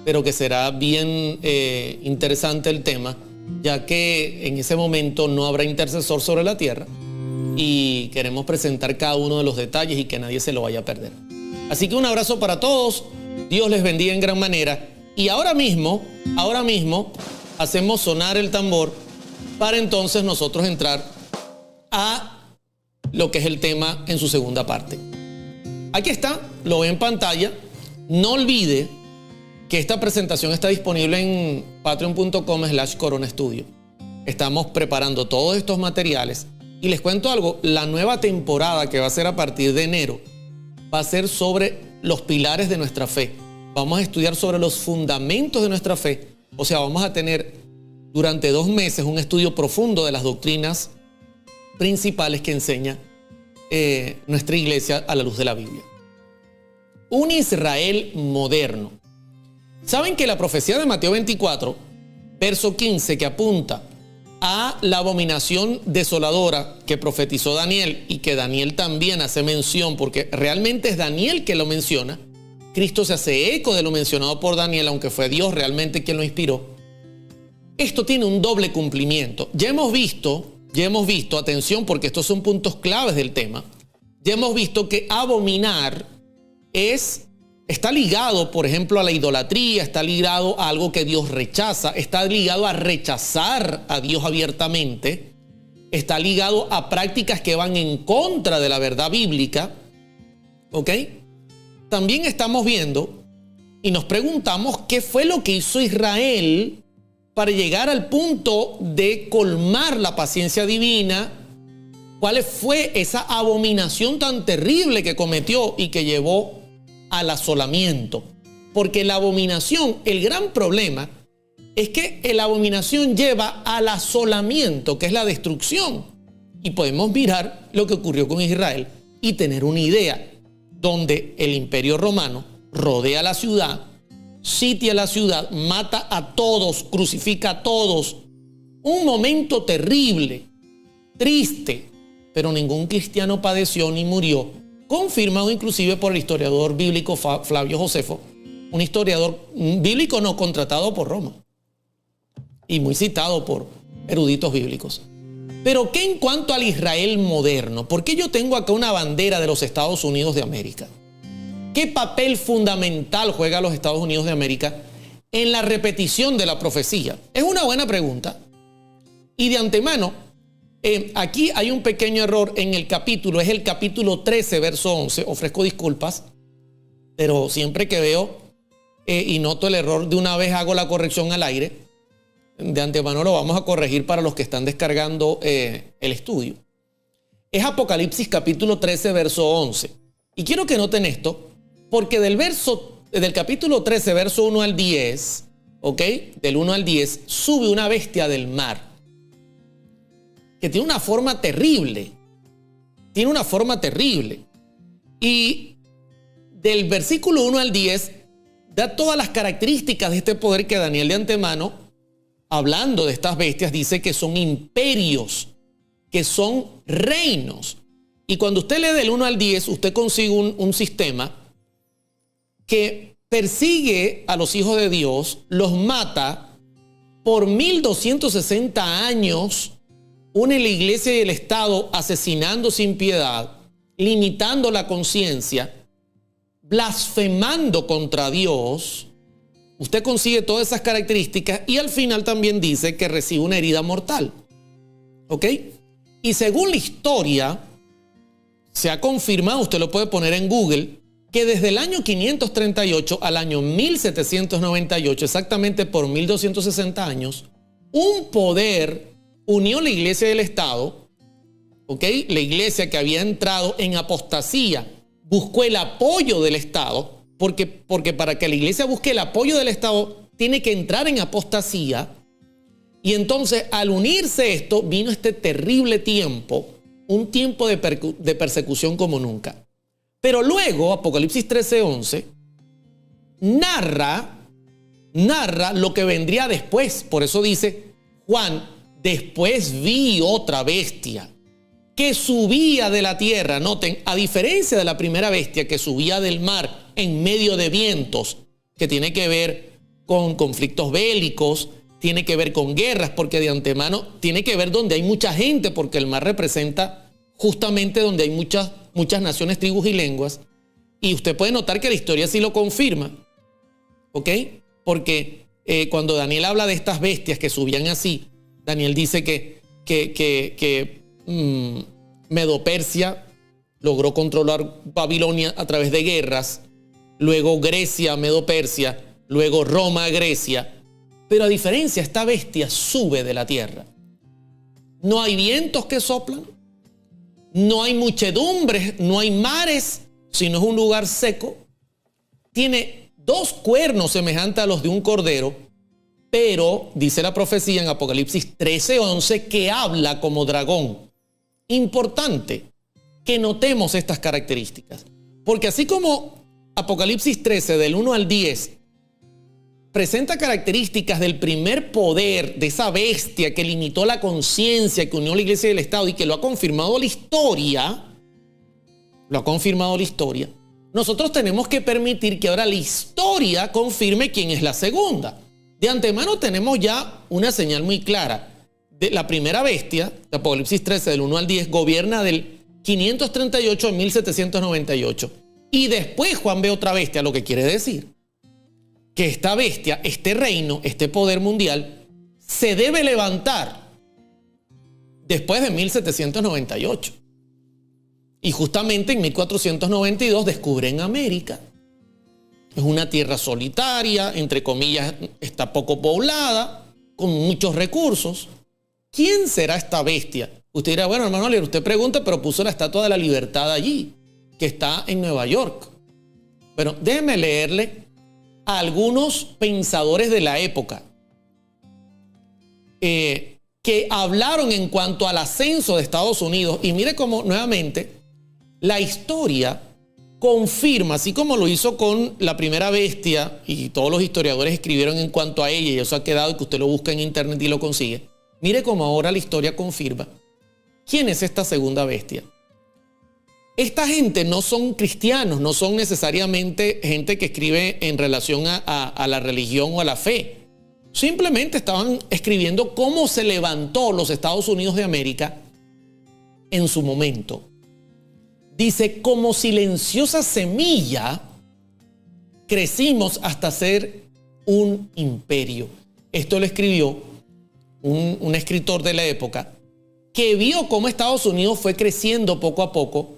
pero que será bien interesante el tema, ya que en ese momento no habrá intercesor sobre la tierra, y queremos presentar cada uno de los detalles y que nadie se lo vaya a perder. Así que un abrazo para todos, Dios les bendiga en gran manera, y ahora mismo hacemos sonar el tambor para entonces nosotros entrar a lo que es el tema en su segunda parte. Aquí está, lo ve en pantalla. No olvide que esta presentación está disponible en patreon.com/coronastudio. Estamos preparando todos estos materiales y les cuento algo, la nueva temporada que va a ser a partir de enero va a ser sobre los pilares de nuestra fe. Vamos a estudiar sobre los fundamentos de nuestra fe, o sea, vamos a tener durante 2 meses un estudio profundo de las doctrinas principales que enseña nuestra iglesia a la luz de la Biblia. Un Israel moderno. ¿Saben que la profecía de Mateo 24, verso 15, que apunta a la abominación desoladora que profetizó Daniel y que Daniel también hace mención, porque realmente es Daniel que lo menciona? Cristo se hace eco de lo mencionado por Daniel, aunque fue Dios realmente quien lo inspiró. Esto tiene un doble cumplimiento. Ya hemos visto, atención, porque estos son puntos claves del tema, ya hemos visto que abominar está ligado, por ejemplo, a la idolatría, está ligado a algo que Dios rechaza, está ligado a rechazar a Dios abiertamente, está ligado a prácticas que van en contra de la verdad bíblica, ¿ok? También estamos viendo y nos preguntamos qué fue lo que hizo Israel para llegar al punto de colmar la paciencia divina. ¿Cuál fue esa abominación tan terrible que cometió y que llevó al asolamiento? Porque la abominación, el gran problema es que la abominación lleva al asolamiento, que es la destrucción. Y podemos mirar lo que ocurrió con Israel y tener una idea, donde el Imperio Romano rodea la ciudad, sitia la ciudad, mata a todos, crucifica a todos. Un momento terrible, triste, pero ningún cristiano padeció ni murió, confirmado inclusive por el historiador bíblico Flavio Josefo, un historiador bíblico no contratado por Roma y muy citado por eruditos bíblicos. Pero ¿qué en cuanto al Israel moderno? ¿Por qué yo tengo acá una bandera de los Estados Unidos de América? ¿Qué papel fundamental juega los Estados Unidos de América en la repetición de la profecía? Es una buena pregunta. Y de antemano, aquí hay un pequeño error en el capítulo, es el capítulo 13, verso 11. Ofrezco disculpas, pero siempre que veo y noto el error, de una vez hago la corrección al aire. De antemano lo vamos a corregir para los que están descargando el estudio. Es Apocalipsis capítulo 13, verso 11. Y quiero que noten esto, porque del capítulo 13, verso 1 al 10, ¿ok? Del 1 al 10, sube una bestia del mar que tiene una forma terrible. Tiene una forma terrible. Y del versículo 1 al 10 da todas las características de este poder que Daniel de antemano, hablando de estas bestias, dice que son imperios, que son reinos. Y cuando usted lee del 1 al 10, usted consigue un sistema que persigue a los hijos de Dios, los mata por 1260 años, une la iglesia y el Estado asesinando sin piedad, limitando la conciencia, blasfemando contra Dios. Usted consigue todas esas características y al final también dice que recibe una herida mortal. ¿Ok? Y según la historia, se ha confirmado, usted lo puede poner en Google, que desde el año 538 al año 1798, exactamente por 1260 años, un poder unió la iglesia y el Estado, ¿ok? La iglesia que había entrado en apostasía buscó el apoyo del Estado, porque para que la iglesia busque el apoyo del Estado tiene que entrar en apostasía. Y entonces al unirse esto vino este terrible tiempo, un tiempo de persecución como nunca. Pero luego Apocalipsis 13:11 narra lo que vendría después. Por eso dice Juan: después vi otra bestia que subía de la tierra. Noten, a diferencia de la primera bestia que subía del mar en medio de vientos, que tiene que ver con conflictos bélicos, tiene que ver con guerras, porque de antemano tiene que ver donde hay mucha gente, porque el mar representa justamente donde hay muchas naciones, tribus y lenguas. Y usted puede notar que la historia sí lo confirma, ¿ok? Porque cuando Daniel habla de estas bestias que subían así, Daniel dice que Medo-Persia logró controlar Babilonia a través de guerras, luego Grecia, Medo-Persia, luego Roma, Grecia. Pero a diferencia, esta bestia sube de la tierra. No hay vientos que soplan, no hay muchedumbres, no hay mares, sino es un lugar seco. Tiene 2 cuernos semejantes a los de un cordero, pero dice la profecía en Apocalipsis 13:11 que habla como dragón. Importante que notemos estas características, porque así como Apocalipsis 13 del 1 al 10 presenta características del primer poder de esa bestia que limitó la conciencia, que unió la iglesia y el Estado y que lo ha confirmado la historia, nosotros tenemos que permitir que ahora la historia confirme quién es la segunda. De antemano tenemos ya una señal muy clara. De la primera bestia, de Apocalipsis 13 del 1 al 10, gobierna del 538 al 1798. Y después Juan ve otra bestia, lo que quiere decir que esta bestia, este reino, este poder mundial, se debe levantar después de 1798. Y justamente en 1492 descubren América. Es una tierra solitaria, entre comillas, está poco poblada, con muchos recursos. ¿Quién será esta bestia? Usted dirá, bueno, hermano Oliver, usted pregunta, pero puso la Estatua de la Libertad allí, que está en Nueva York. Pero déjeme leerle a algunos pensadores de la época que hablaron en cuanto al ascenso de Estados Unidos. Y mire cómo nuevamente la historia confirma, así como lo hizo con la primera bestia, y todos los historiadores escribieron en cuanto a ella, y eso ha quedado, y que usted lo busca en internet y lo consigue. Mire cómo ahora la historia confirma quién es esta segunda bestia. Esta gente no son cristianos, no son necesariamente gente que escribe en relación a la religión o a la fe. Simplemente estaban escribiendo cómo se levantó los Estados Unidos de América en su momento. Dice, como silenciosa semilla, crecimos hasta ser un imperio. Esto lo escribió un escritor de la época que vio cómo Estados Unidos fue creciendo poco a poco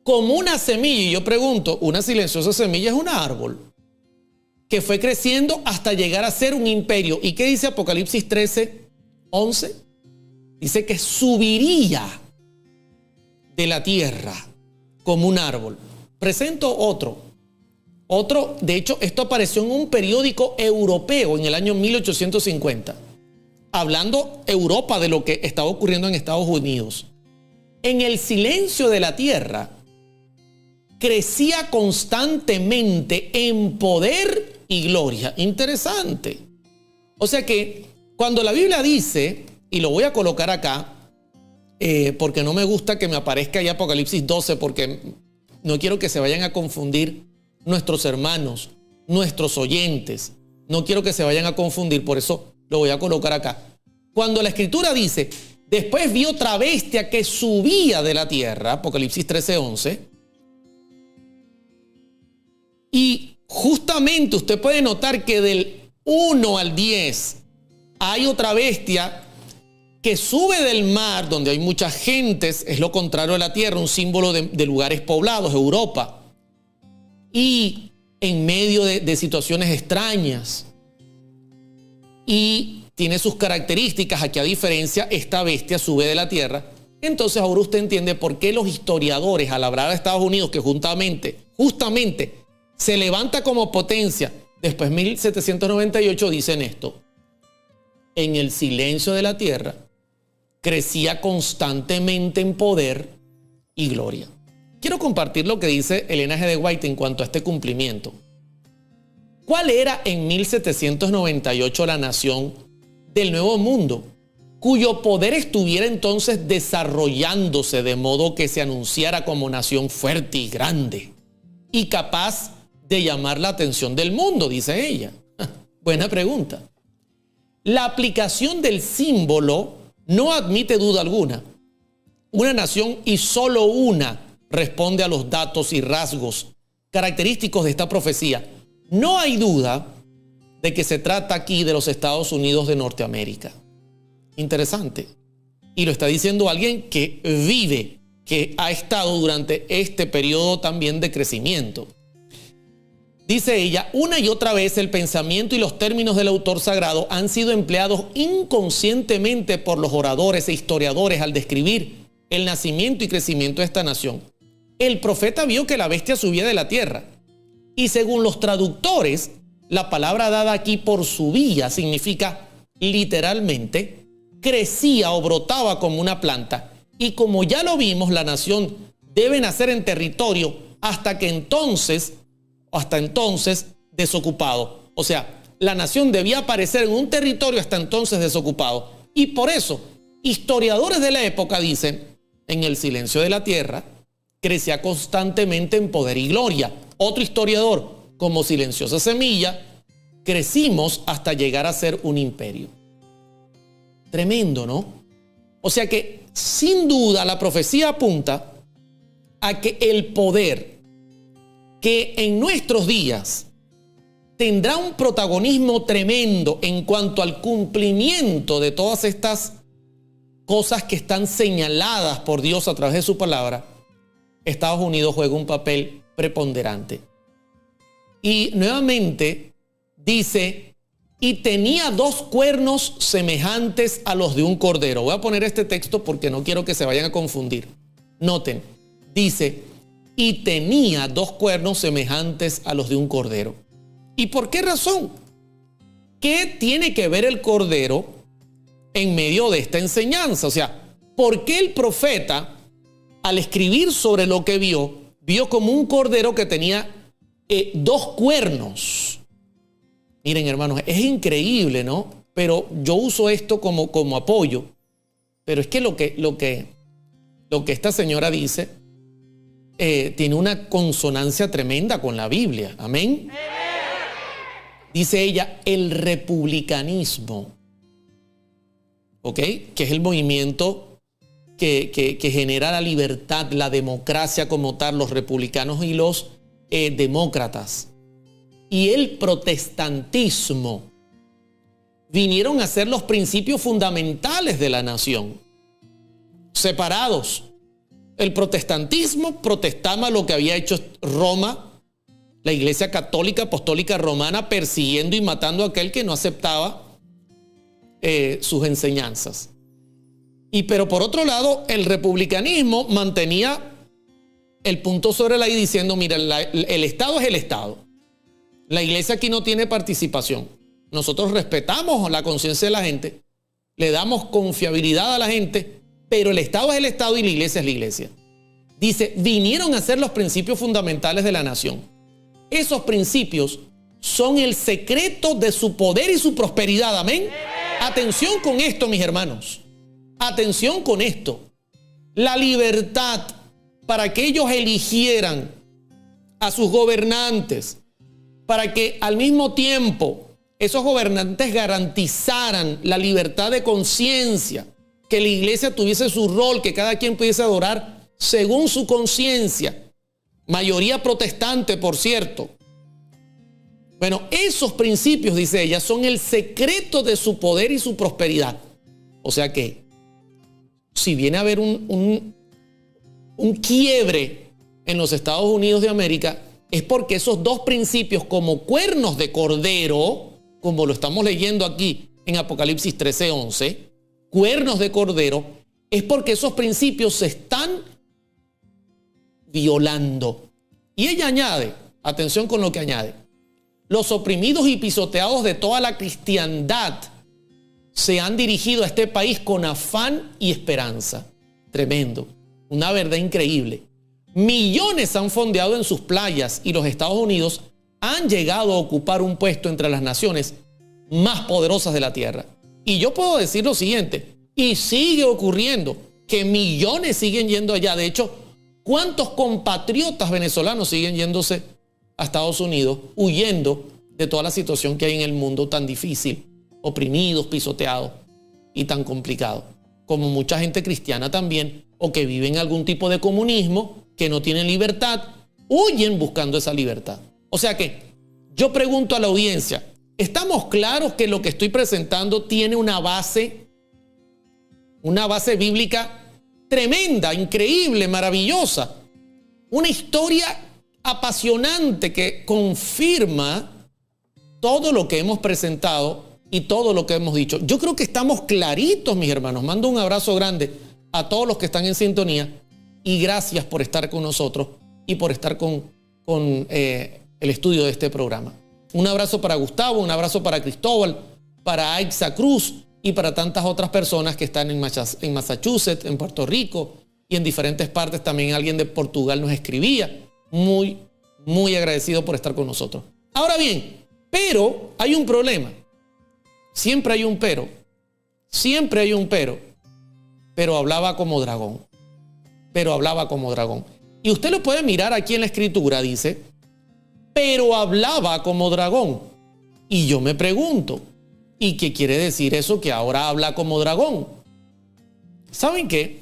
como una semilla. Y yo pregunto, una silenciosa semilla es un árbol que fue creciendo hasta llegar a ser un imperio. ¿Y qué dice Apocalipsis 13:11? Dice que subiría de la tierra como un árbol. Presento otro. Otro, de hecho, esto apareció en un periódico europeo en el año 1850, hablando Europa de lo que estaba ocurriendo en Estados Unidos. En el silencio de la tierra, crecía constantemente en poder y gloria. Interesante. O sea que cuando la Biblia dice, y lo voy a colocar acá, porque no me gusta que me aparezca ahí Apocalipsis 12, porque no quiero que se vayan a confundir nuestros hermanos, nuestros oyentes. No quiero que se vayan a confundir, por eso lo voy a colocar acá. Cuando la Escritura dice, después vi otra bestia que subía de la tierra, Apocalipsis 13:11, y justamente usted puede notar que del 1 al 10 hay otra bestia que sube del mar, donde hay muchas gentes, es lo contrario a la tierra, un símbolo de lugares poblados, Europa. Y en medio de situaciones extrañas. Y tiene sus características. Aquí, a diferencia, esta bestia sube de la tierra. Entonces ahora usted entiende por qué los historiadores, al hablar de Estados Unidos, que justamente se levanta como potencia después de 1798, dicen esto: en el silencio de la tierra crecía constantemente en poder y gloria. Quiero compartir lo que dice Elena G. de White en cuanto a este cumplimiento. ¿Cuál era en 1798 la nación del Nuevo Mundo, cuyo poder estuviera entonces desarrollándose de modo que se anunciara como nación fuerte y grande y capaz de llamar la atención del mundo? Dice ella. Buena pregunta. La aplicación del símbolo no admite duda alguna. Una nación, y solo una, responde a los datos y rasgos característicos de esta profecía. No hay duda de que se trata aquí de los Estados Unidos de Norteamérica. Interesante. Y lo está diciendo alguien que vive, que ha estado durante este periodo también de crecimiento. Dice ella, una y otra vez el pensamiento y los términos del autor sagrado han sido empleados inconscientemente por los oradores e historiadores al describir el nacimiento y crecimiento de esta nación. El profeta vio que la bestia subía de la tierra. Y según los traductores, la palabra dada aquí por subía significa literalmente crecía o brotaba como una planta. Y como ya lo vimos, la nación debe nacer en territorio hasta entonces desocupado. O sea, la nación debía aparecer en un territorio hasta entonces desocupado. Y por eso, historiadores de la época dicen, en el silencio de la tierra crecía constantemente en poder y gloria. Otro historiador, como silenciosa semilla, crecimos hasta llegar a ser un imperio. Tremendo, ¿no? O sea que, sin duda, la profecía apunta a que el poder que en nuestros días tendrá un protagonismo tremendo en cuanto al cumplimiento de todas estas cosas que están señaladas por Dios a través de su palabra, Estados Unidos juega un papel preponderante. Y nuevamente dice, y tenía 2 cuernos semejantes a los de un cordero. Voy a poner este texto porque no quiero que se vayan a confundir. Noten, dice, y tenía 2 cuernos semejantes a los de un cordero. ¿Y por qué razón? ¿Qué tiene que ver el cordero en medio de esta enseñanza? O sea, ¿por qué el profeta, al escribir sobre lo que vio como un cordero que tenía 2 cuernos? Miren, hermanos, es increíble, ¿no? Pero yo uso esto como apoyo. Pero es que lo que esta señora dice tiene una consonancia tremenda con la Biblia. Amén. Dice ella, el republicanismo, ¿ok? Que es el movimiento que genera la libertad, la democracia como tal, los republicanos y los demócratas. Y el protestantismo vinieron a ser los principios fundamentales de la nación, separados. El protestantismo protestaba lo que había hecho Roma, la Iglesia Católica Apostólica Romana, persiguiendo y matando a aquel que no aceptaba sus enseñanzas. Pero por otro lado, el republicanismo mantenía el punto sobre la I diciendo, mira, el Estado es el Estado. La iglesia aquí no tiene participación. Nosotros respetamos la conciencia de la gente, le damos confiabilidad a la gente, pero el Estado es el Estado y la iglesia es la iglesia. Dice, vinieron a ser los principios fundamentales de la nación. Esos principios son el secreto de su poder y su prosperidad. Amén. Atención con esto, mis hermanos. Atención con esto. La libertad para que ellos eligieran a sus gobernantes, para que al mismo tiempo esos gobernantes garantizaran la libertad de conciencia, que la iglesia tuviese su rol, que cada quien pudiese adorar según su conciencia. Mayoría protestante, por cierto. Bueno, esos principios, dice ella, son el secreto de su poder y su prosperidad. O sea que, si viene a haber un quiebre en los Estados Unidos de América, es porque esos dos principios, como cuernos de cordero, como lo estamos leyendo aquí en Apocalipsis 13:11, cuernos de cordero, es porque esos principios se están violando. Y ella añade, atención con lo que añade, los oprimidos y pisoteados de toda la cristiandad se han dirigido a este país con afán y esperanza. Tremendo, una verdad increíble. Millones han fondeado en sus playas y los Estados Unidos han llegado a ocupar un puesto entre las naciones más poderosas de la tierra. Y yo puedo decir lo siguiente, y sigue ocurriendo, que millones siguen yendo allá. De hecho, ¿cuántos compatriotas venezolanos siguen yéndose a Estados Unidos, huyendo de toda la situación que hay en el mundo tan difícil, oprimidos, pisoteados y tan complicado? Como mucha gente cristiana también, o que vive en algún tipo de comunismo, que no tienen libertad, huyen buscando esa libertad. O sea que yo pregunto a la audiencia, ¿estamos claros que lo que estoy presentando tiene una base bíblica tremenda, increíble, maravillosa? Una historia apasionante que confirma todo lo que hemos presentado y todo lo que hemos dicho. Yo creo que estamos claritos, mis hermanos. Mando un abrazo grande a todos los que están en sintonía y gracias por estar con nosotros y por estar con el estudio de este programa. Un abrazo para Gustavo, un abrazo para Cristóbal, para Aixa Cruz y para tantas otras personas que están en Massachusetts, en Puerto Rico y en diferentes partes. También alguien de Portugal nos escribía. Muy, muy agradecido por estar con nosotros. Ahora bien, pero hay un problema. Siempre hay un pero. Siempre hay un pero. Pero hablaba como dragón. Pero hablaba como dragón. Y usted lo puede mirar aquí en la escritura, dice, pero hablaba como dragón. Y yo me pregunto, ¿y qué quiere decir eso que ahora habla como dragón? ¿Saben qué?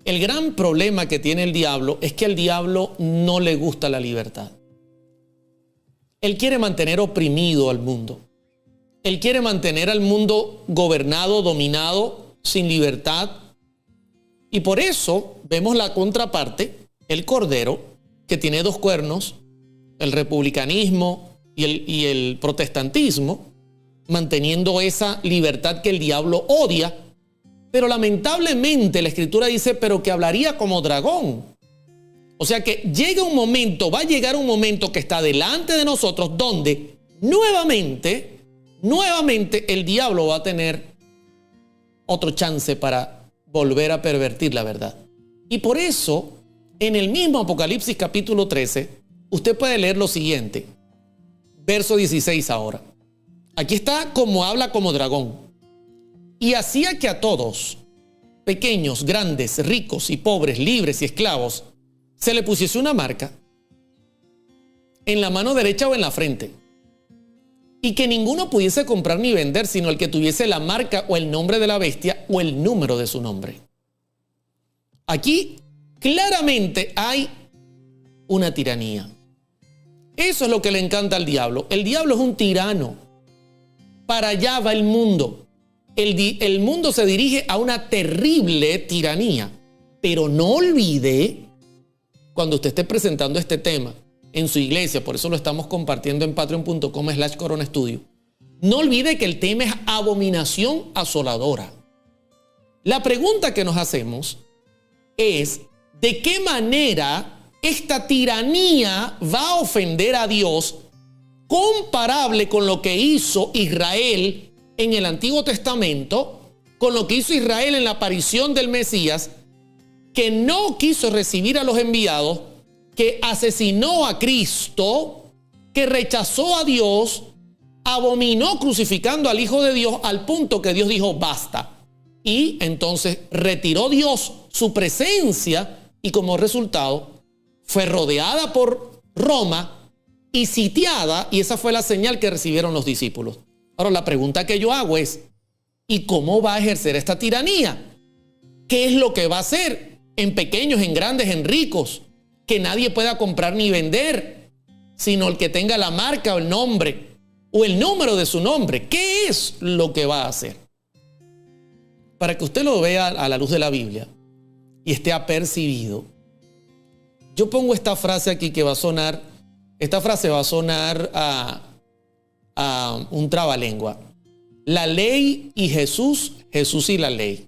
El gran problema que tiene el diablo es que al diablo no le gusta la libertad. Él quiere mantener oprimido al mundo. Él quiere mantener al mundo gobernado, dominado, sin libertad. Y por eso vemos la contraparte, el cordero, que tiene dos cuernos, el republicanismo y el protestantismo, manteniendo esa libertad que el diablo odia. Pero lamentablemente la escritura dice, pero que hablaría como dragón. O sea que llega un momento, va a llegar un momento que está delante de nosotros donde nuevamente el diablo va a tener otro chance para volver a pervertir la verdad. Y por eso, en el mismo Apocalipsis capítulo 13, usted puede leer lo siguiente. Verso 16 ahora. Aquí está como habla como dragón. Y hacía que a todos, pequeños, grandes, ricos y pobres, libres y esclavos, se le pusiese una marca en la mano derecha o en la frente. Y que ninguno pudiese comprar ni vender, sino el que tuviese la marca o el nombre de la bestia o el número de su nombre. Aquí claramente hay una tiranía. Eso es lo que le encanta al diablo. El diablo es un tirano. Para allá va el mundo. El mundo se dirige a una terrible tiranía. Pero no olvide, cuando usted esté presentando este tema en su iglesia, por eso lo estamos compartiendo en patreon.com/coronaestudio, no olvide que el tema es abominación asoladora. La pregunta que nos hacemos es, ¿de qué manera esta tiranía va a ofender a Dios, comparable con lo que hizo Israel en el Antiguo Testamento, con lo que hizo Israel en la aparición del Mesías, que no quiso recibir a los enviados, que asesinó a Cristo, que rechazó a Dios, abominó crucificando al Hijo de Dios al punto que Dios dijo basta. Y entonces retiró Dios su presencia y como resultado fue rodeada por Roma y sitiada, y esa fue la señal que recibieron los discípulos. Ahora la pregunta que yo hago es, ¿y cómo va a ejercer esta tiranía? ¿Qué es lo que va a hacer en pequeños, en grandes, en ricos? Que nadie pueda comprar ni vender, sino el que tenga la marca o el nombre o el número de su nombre. ¿Qué es lo que va a hacer? Para que usted lo vea a la luz de la Biblia y esté apercibido, yo pongo esta frase aquí que va a sonar, esta frase va a sonar a un trabalengua. La ley y Jesús, Jesús y la ley.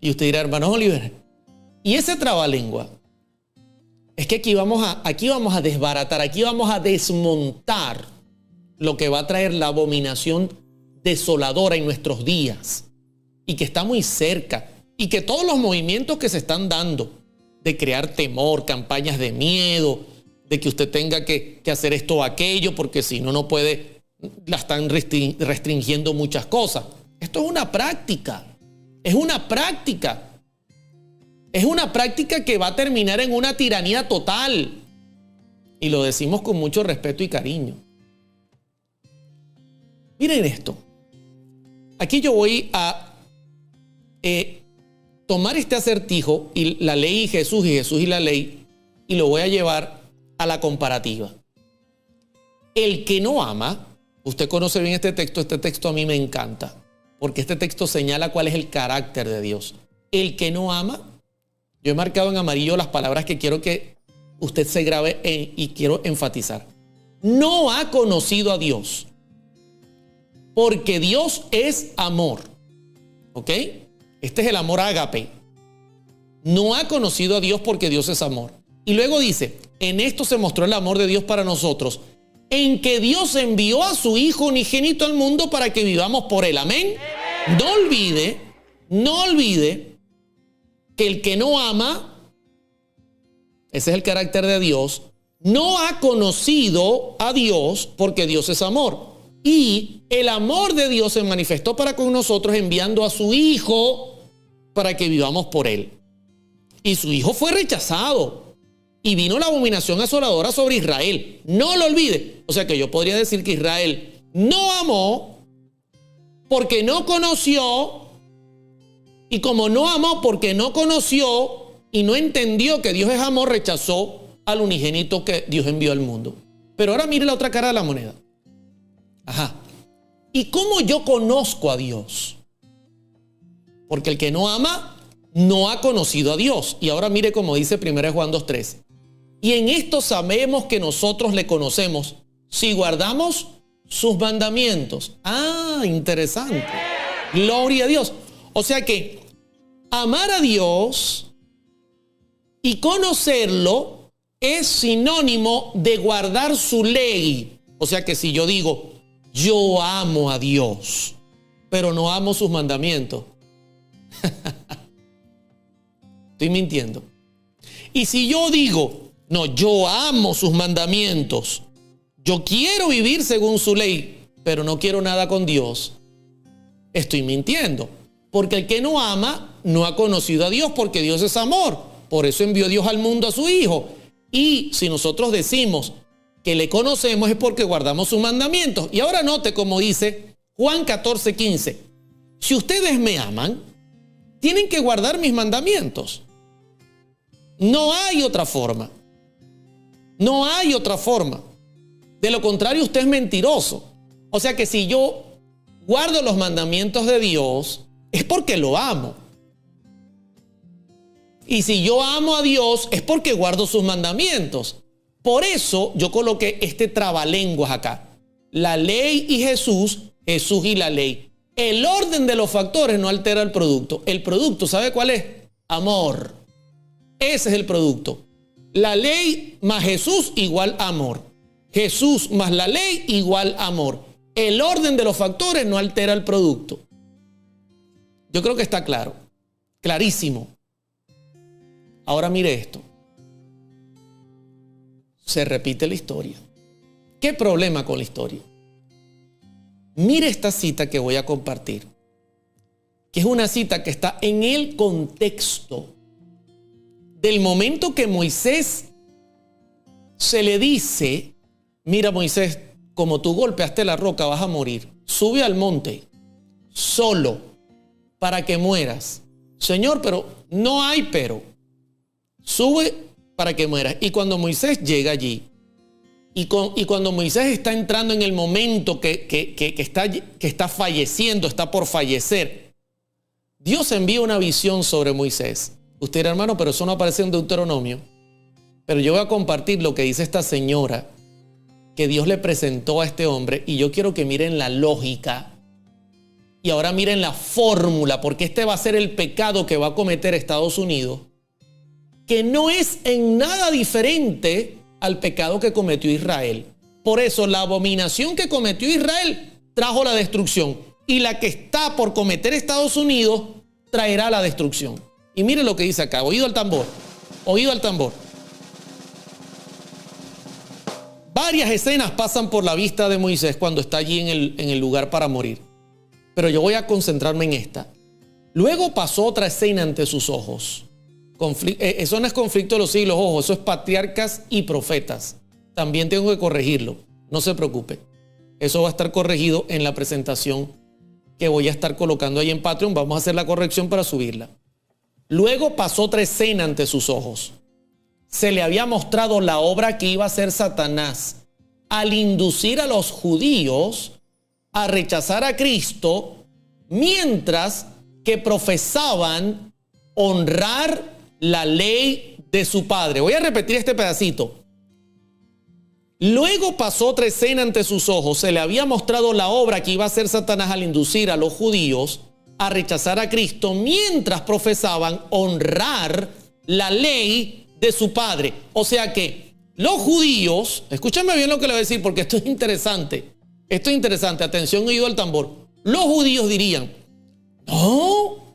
Y usted dirá, hermano Oliver, y ese trabalengua, es que aquí vamos a desbaratar, aquí vamos a desmontar lo que va a traer la abominación desoladora en nuestros días y que está muy cerca y que todos los movimientos que se están dando de crear temor, campañas de miedo, de que usted tenga que hacer esto o aquello porque si no, no puede, la están restringiendo muchas cosas. Esto es una práctica, es una práctica. Es una práctica que va a terminar en una tiranía total. Y lo decimos con mucho respeto y cariño. Miren esto. Aquí yo voy a tomar este acertijo y la ley y Jesús y la ley y lo voy a llevar a la comparativa. El que no ama, usted conoce bien este texto a mí me encanta, porque este texto señala cuál es el carácter de Dios. El que no ama, yo he marcado en amarillo las palabras que quiero que usted se grabe y quiero enfatizar. No ha conocido a Dios, porque Dios es amor. ¿Ok? Este es el amor ágape. No ha conocido a Dios porque Dios es amor. Y luego dice, en esto se mostró el amor de Dios para nosotros, en que Dios envió a su Hijo unigénito al mundo para que vivamos por él. Amén. No olvide que el que no ama, ese es el carácter de Dios, no ha conocido a Dios porque Dios es amor. Y el amor de Dios se manifestó para con nosotros enviando a su Hijo para que vivamos por él. Y su Hijo fue rechazado y vino la abominación asoladora sobre Israel. No lo olvide. O sea que yo podría decir que Israel no amó porque no conoció, y como no amó porque no conoció y no entendió que Dios es amor, rechazó al unigénito que Dios envió al mundo. Pero ahora mire la otra cara de la moneda. Ajá. ¿Y cómo yo conozco a Dios? Porque el que no ama no ha conocido a Dios. Y ahora mire como dice 1 Juan 2:3. Y en esto sabemos que nosotros le conocemos si guardamos sus mandamientos. Ah, interesante. Gloria a Dios. O sea que amar a Dios y conocerlo es sinónimo de guardar su ley. O sea que si yo digo, yo amo a Dios, pero no amo sus mandamientos, estoy mintiendo. Y si yo digo, no, yo amo sus mandamientos, yo quiero vivir según su ley, pero no quiero nada con Dios, estoy mintiendo. Porque el que no ama no ha conocido a Dios, porque Dios es amor. Por eso envió Dios al mundo a su Hijo. Y si nosotros decimos que le conocemos es porque guardamos sus mandamientos. Y ahora note como dice Juan 14:15. Si ustedes me aman, tienen que guardar mis mandamientos. No hay otra forma. No hay otra forma. De lo contrario, usted es mentiroso. O sea que si yo guardo los mandamientos de Dios, es porque lo amo. Y si yo amo a Dios, es porque guardo sus mandamientos. Por eso yo coloqué este trabalenguas acá. La ley y Jesús, Jesús y la ley. El orden de los factores no altera el producto. El producto, ¿sabe cuál es? Amor. Ese es el producto. La ley más Jesús igual amor. Jesús más la ley igual amor. El orden de los factores no altera el producto. Yo creo que está claro. Clarísimo. Ahora mire esto. Se repite la historia. ¿Qué problema con la historia? Mire esta cita que voy a compartir, que es una cita que está en el contexto del momento que Moisés se le dice: mira, Moisés, como tú golpeaste la roca vas a morir. Sube al monte solo para que mueras. Señor, pero no hay pero. Sube para que mueras. Y cuando Moisés llega allí, y cuando Moisés está entrando en el momento que está falleciendo, está por fallecer, Dios envía una visión sobre Moisés. Usted dirá, hermano, pero eso no aparece en Deuteronomio. Pero yo voy a compartir lo que dice esta señora que Dios le presentó a este hombre, y yo quiero que miren la lógica y ahora miren la fórmula, porque este va a ser el pecado que va a cometer Estados Unidos, que no es en nada diferente al pecado que cometió Israel. Por eso la abominación que cometió Israel trajo la destrucción, y la que está por cometer Estados Unidos traerá la destrucción. Y miren lo que dice acá, oído al tambor, oído al tambor. Varias escenas pasan por la vista de Moisés cuando está allí en el lugar para morir, pero yo voy a concentrarme en esta. Luego pasó otra escena ante sus ojos. Eso no es conflicto de los siglos, ojo, eso es patriarcas y profetas. También tengo que corregirlo, no se preocupe. Eso va a estar corregido en la presentación que voy a estar colocando ahí en Patreon. Vamos a hacer la corrección para subirla. Luego pasó otra escena ante sus ojos. Se le había mostrado la obra que iba a hacer Satanás al inducir a los judíos a rechazar a Cristo, mientras que profesaban honrar la ley de su padre. Voy a repetir este pedacito. Luego pasó otra escena ante sus ojos. Se le había mostrado la obra que iba a hacer Satanás al inducir a los judíos a rechazar a Cristo, mientras profesaban honrar la ley de su padre. O sea que los judíos, escúchame bien lo que le voy a decir, porque esto es interesante. Esto es interesante. Atención, oído al tambor. Los judíos dirían: no,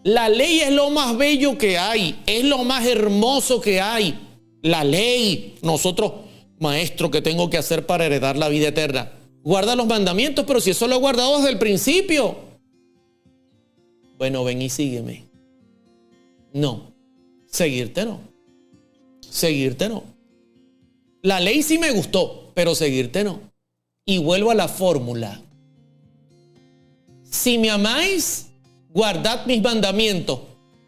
la ley es lo más bello que hay, es lo más hermoso que hay. La ley, nosotros, maestro, ¿qué tengo que hacer para heredar la vida eterna? Guarda los mandamientos, pero si eso lo he guardado desde el principio. Bueno, ven y sígueme. No, seguirte no. Seguirte no. La ley sí me gustó, pero seguirte no. Y vuelvo a la fórmula. Si me amáis, guardad mis mandamientos.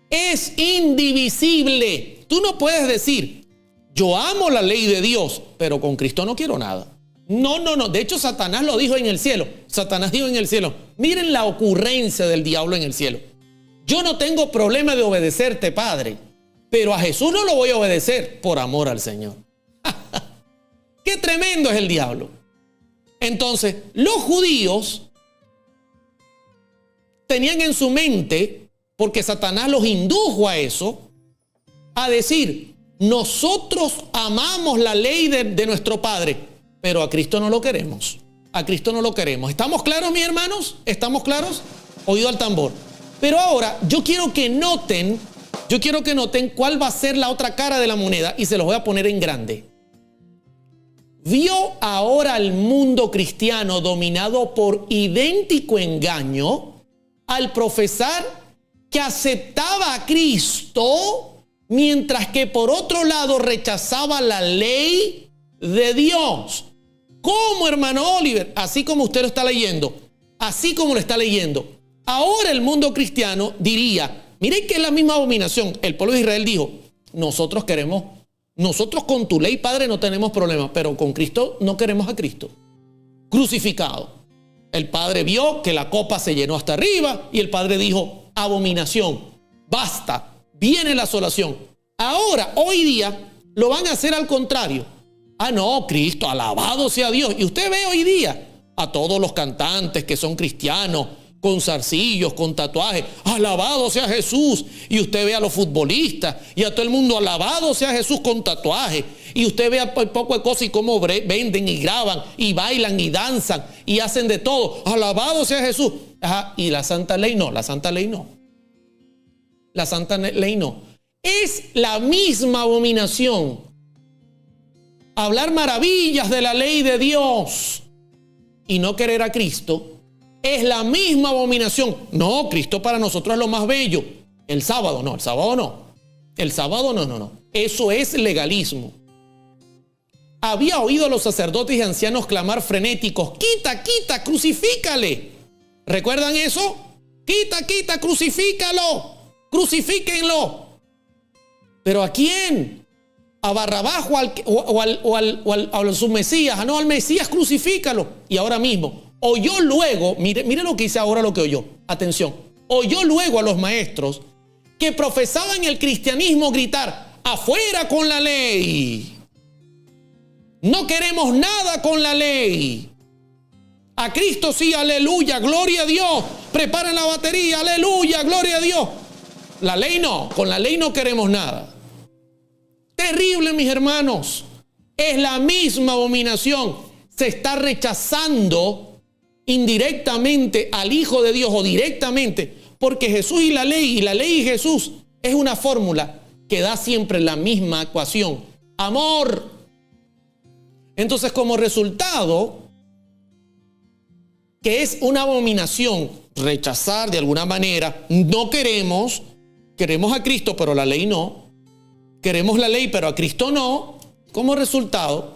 Es indivisible. Tú no puedes decir: yo amo la ley de Dios, pero con Cristo no quiero nada. No, no, no. De hecho, Satanás lo dijo en el cielo. Satanás dijo en el cielo. Miren la ocurrencia del diablo en el cielo. Yo no tengo problema de obedecerte, Padre, pero a Jesús no lo voy a obedecer por amor al Señor. ¡Qué tremendo es el diablo! Entonces, los judíos tenían en su mente, porque Satanás los indujo a eso, a decir: nosotros amamos la ley de nuestro Padre, pero a Cristo no lo queremos. A Cristo no lo queremos. ¿Estamos claros, mis hermanos? ¿Estamos claros? Oído al tambor. Pero ahora yo quiero que noten cuál va a ser la otra cara de la moneda, y se los voy a poner en grande. ¿Vio ahora al mundo cristiano dominado por idéntico engaño al profesar que aceptaba a Cristo, mientras que por otro lado rechazaba la ley de Dios? ¿Cómo, hermano Oliver? Así como usted lo está leyendo, así como lo está leyendo. Ahora el mundo cristiano diría: miren que es la misma abominación. El pueblo de Israel dijo: nosotros con tu ley, Padre, no tenemos problema, pero con Cristo no queremos a Cristo crucificado. El Padre vio que la copa se llenó hasta arriba y el Padre dijo: abominación, basta, viene la asolación. Ahora, hoy día, lo van a hacer al contrario. Ah, no, Cristo, alabado sea Dios. Y usted ve hoy día a todos los cantantes que son cristianos con zarcillos, con tatuajes. Alabado sea Jesús. Y usted ve a los futbolistas y a todo el mundo, alabado sea Jesús, con tatuajes. Y usted ve a poco de cosas y cómo venden y graban y bailan y danzan y hacen de todo. Alabado sea Jesús. Ajá, y la santa ley no, la santa ley no. La santa ley no. Es la misma abominación hablar maravillas de la ley de Dios y no querer a Cristo. Es la misma abominación. No, Cristo para nosotros es lo más bello. El sábado no, el sábado no. El sábado no. Eso es legalismo. Había oído a los sacerdotes y ancianos clamar frenéticos: quita, quita, crucifícale. ¿Recuerdan eso? Quita, quita, crucifícalo. Crucifíquenlo. ¿Pero a quién? ¿A Barrabás o al su Mesías? No, al Mesías crucifícalo. Y ahora mismo oyó luego, mire lo que dice ahora, lo que oyó. Atención. Oyó luego a los maestros que profesaban el cristianismo gritar: afuera con la ley. No queremos nada con la ley. A Cristo sí, aleluya, gloria a Dios. Preparen la batería, aleluya, gloria a Dios. La ley no, con la ley no queremos nada. Terrible, mis hermanos. Es la misma abominación. Se está rechazando indirectamente al Hijo de Dios o directamente, porque Jesús y la ley y Jesús es una fórmula que da siempre la misma ecuación: amor. Entonces, como resultado, que es una abominación rechazar de alguna manera, no queremos a Cristo, pero la ley no. Queremos la ley, pero a Cristo no. Como resultado,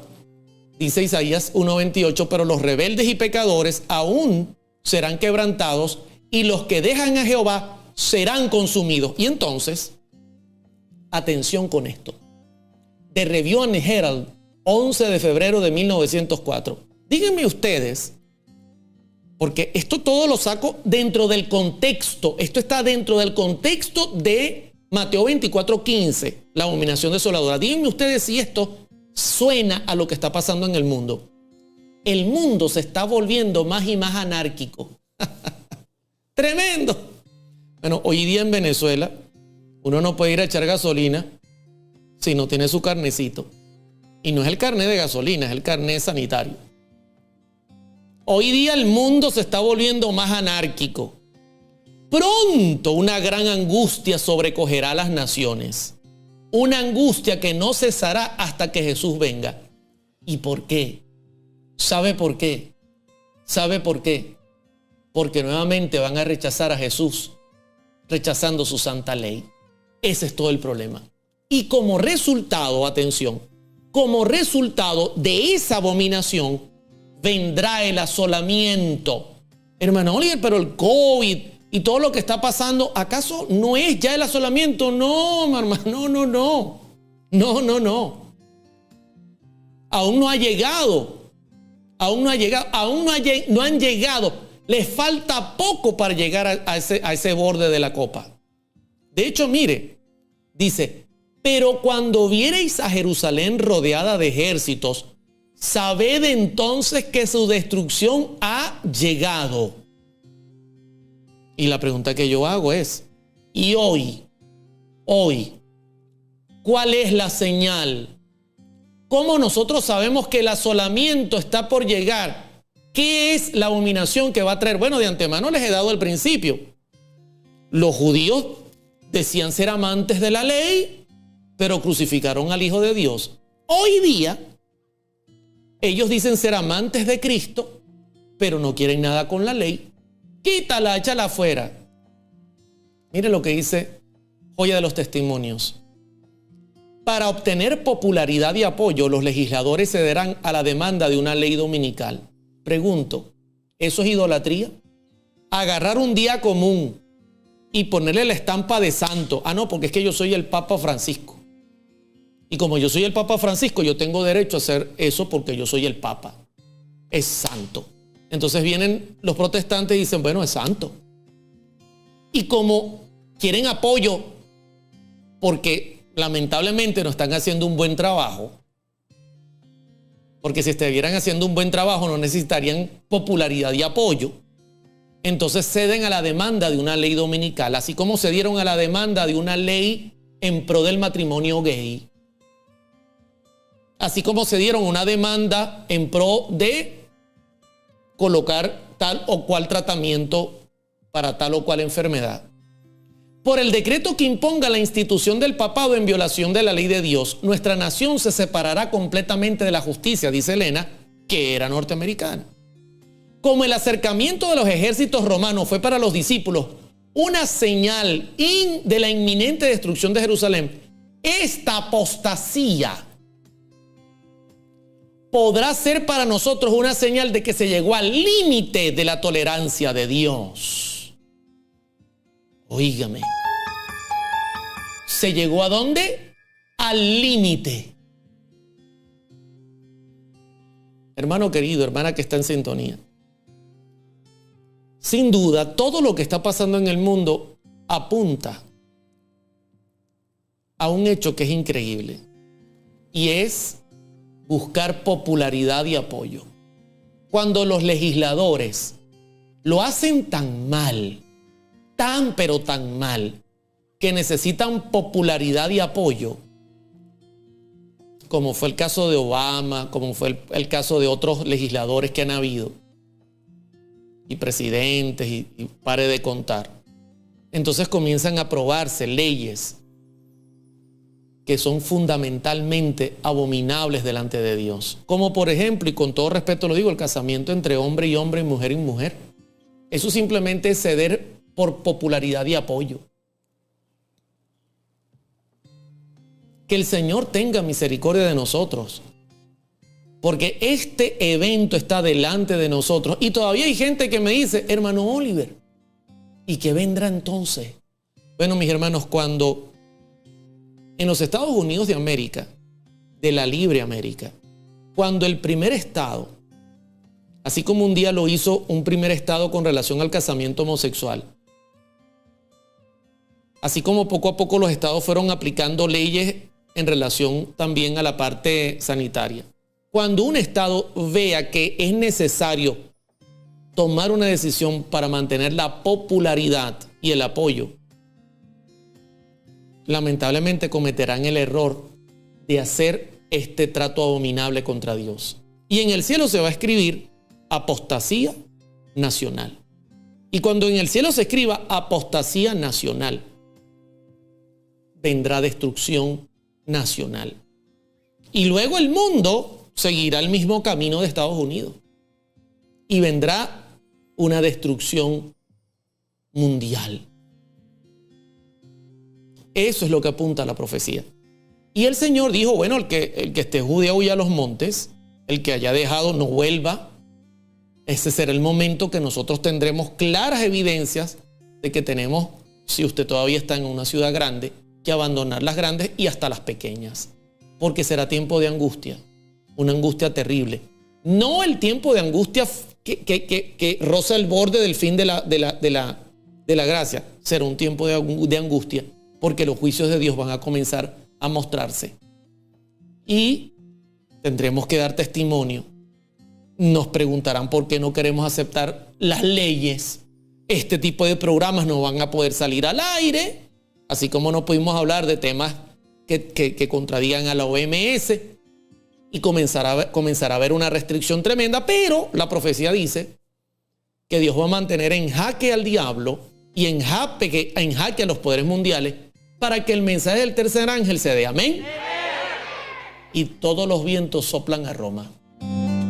dice Isaías 1:28, pero los rebeldes y pecadores aún serán quebrantados, y los que dejan a Jehová serán consumidos. Y entonces, atención con esto. The Review and Herald, 11 de febrero de 1904. Díganme ustedes, porque esto todo lo saco dentro del contexto. Esto está dentro del contexto de Mateo 24:15, la abominación desoladora. Díganme ustedes si esto suena a lo que está pasando en el mundo. El mundo se está volviendo más y más anárquico. Tremendo. Bueno, hoy día en Venezuela uno no puede ir a echar gasolina si no tiene su carnecito. Y no es el carnet de gasolina, es el carnet sanitario. Hoy día el mundo se está volviendo más anárquico. Pronto una gran angustia sobrecogerá a las naciones. Una angustia que no cesará hasta que Jesús venga. ¿Y por qué? ¿Sabe por qué? ¿Sabe por qué? Porque nuevamente van a rechazar a Jesús, rechazando su santa ley. Ese es todo el problema. Y como resultado, atención, como resultado de esa abominación vendrá el asolamiento. Hermano Oliver, pero el COVID y todo lo que está pasando, ¿acaso no es ya el asolamiento? No, hermano, no. Aún no ha llegado. No han llegado. Les falta poco para llegar a ese borde de la copa. De hecho, mire, dice: pero cuando viereis a Jerusalén rodeada de ejércitos, sabed entonces que su destrucción ha llegado. Y la pregunta que yo hago es: ¿y hoy, cuál es la señal? ¿Cómo nosotros sabemos que el asolamiento está por llegar? ¿Qué es la abominación que va a traer? Bueno, de antemano les he dado el principio. Los judíos decían ser amantes de la ley, pero crucificaron al Hijo de Dios. Hoy día, ellos dicen ser amantes de Cristo, pero no quieren nada con la ley. Quítala, échala afuera. Mire lo que dice Joya de los Testimonios. Para obtener popularidad y apoyo, los legisladores cederán a la demanda de una ley dominical. Pregunto, ¿eso es idolatría? Agarrar un día común y ponerle la estampa de santo. Ah, no, porque es que yo soy el Papa Francisco. Y como yo soy el Papa Francisco, yo tengo derecho a hacer eso porque yo soy el Papa. Es santo. Entonces vienen los protestantes y dicen, bueno, es santo. Y como quieren apoyo porque lamentablemente no están haciendo un buen trabajo, porque si estuvieran haciendo un buen trabajo no necesitarían popularidad y apoyo, entonces ceden a la demanda de una ley dominical, así como cedieron a la demanda de una ley en pro del matrimonio gay, así como cedieron una demanda en pro de colocar tal o cual tratamiento para tal o cual enfermedad. Por el decreto que imponga la institución del papado en violación de la ley de Dios, nuestra nación se separará completamente de la justicia, dice Elena, que era norteamericana. Como el acercamiento de los ejércitos romanos fue para los discípulos una señal de la inminente destrucción de Jerusalén, esta apostasía podrá ser para nosotros una señal de que se llegó al límite de la tolerancia de Dios. Óigame. ¿Se llegó a dónde? Al límite. Hermano querido, hermana que está en sintonía. Sin duda, todo lo que está pasando en el mundo apunta a un hecho que es increíble. Y es buscar popularidad y apoyo. Cuando los legisladores lo hacen tan mal, pero tan mal, que necesitan popularidad y apoyo, como fue el caso de Obama, como fue el caso de otros legisladores que han habido, y presidentes, y pare de contar. Entonces comienzan a aprobarse leyes que son fundamentalmente abominables delante de Dios. Como por ejemplo, y con todo respeto lo digo, el casamiento entre hombre y hombre y mujer. Eso simplemente es ceder por popularidad y apoyo. Que el Señor tenga misericordia de nosotros, porque este evento está delante de nosotros. Y todavía hay gente que me dice, hermano Oliver, ¿y qué vendrá entonces? Bueno, mis hermanos, cuando en los Estados Unidos de América, de la libre América, cuando el primer estado, así como un día lo hizo un primer estado con relación al casamiento homosexual, así como poco a poco los estados fueron aplicando leyes en relación también a la parte sanitaria. Cuando un estado vea que es necesario tomar una decisión para mantener la popularidad y el apoyo, lamentablemente cometerán el error de hacer este trato abominable contra Dios. Y en el cielo se va a escribir apostasía nacional. Y cuando en el cielo se escriba apostasía nacional, vendrá destrucción nacional. Y luego el mundo seguirá el mismo camino de Estados Unidos. Y vendrá una destrucción mundial. Eso es lo que apunta a la profecía. Y el Señor dijo, bueno, el que esté judío huya a los montes, el que haya dejado no vuelva. Ese será el momento que nosotros tendremos claras evidencias de que tenemos, si usted todavía está en una ciudad grande, que abandonar las grandes y hasta las pequeñas. Porque será tiempo de angustia, una angustia terrible. No el tiempo de angustia que roza el borde del fin de la gracia. Será un tiempo de angustia, porque los juicios de Dios van a comenzar a mostrarse. Y tendremos que dar testimonio. Nos preguntarán por qué no queremos aceptar las leyes. Este tipo de programas no van a poder salir al aire, así como no pudimos hablar de temas que contradigan a la OMS, y comenzará a haber una restricción tremenda, pero la profecía dice que Dios va a mantener en jaque al diablo y en jaque a los poderes mundiales para que el mensaje del tercer ángel se dé. Amén. Y todos los vientos soplan a Roma.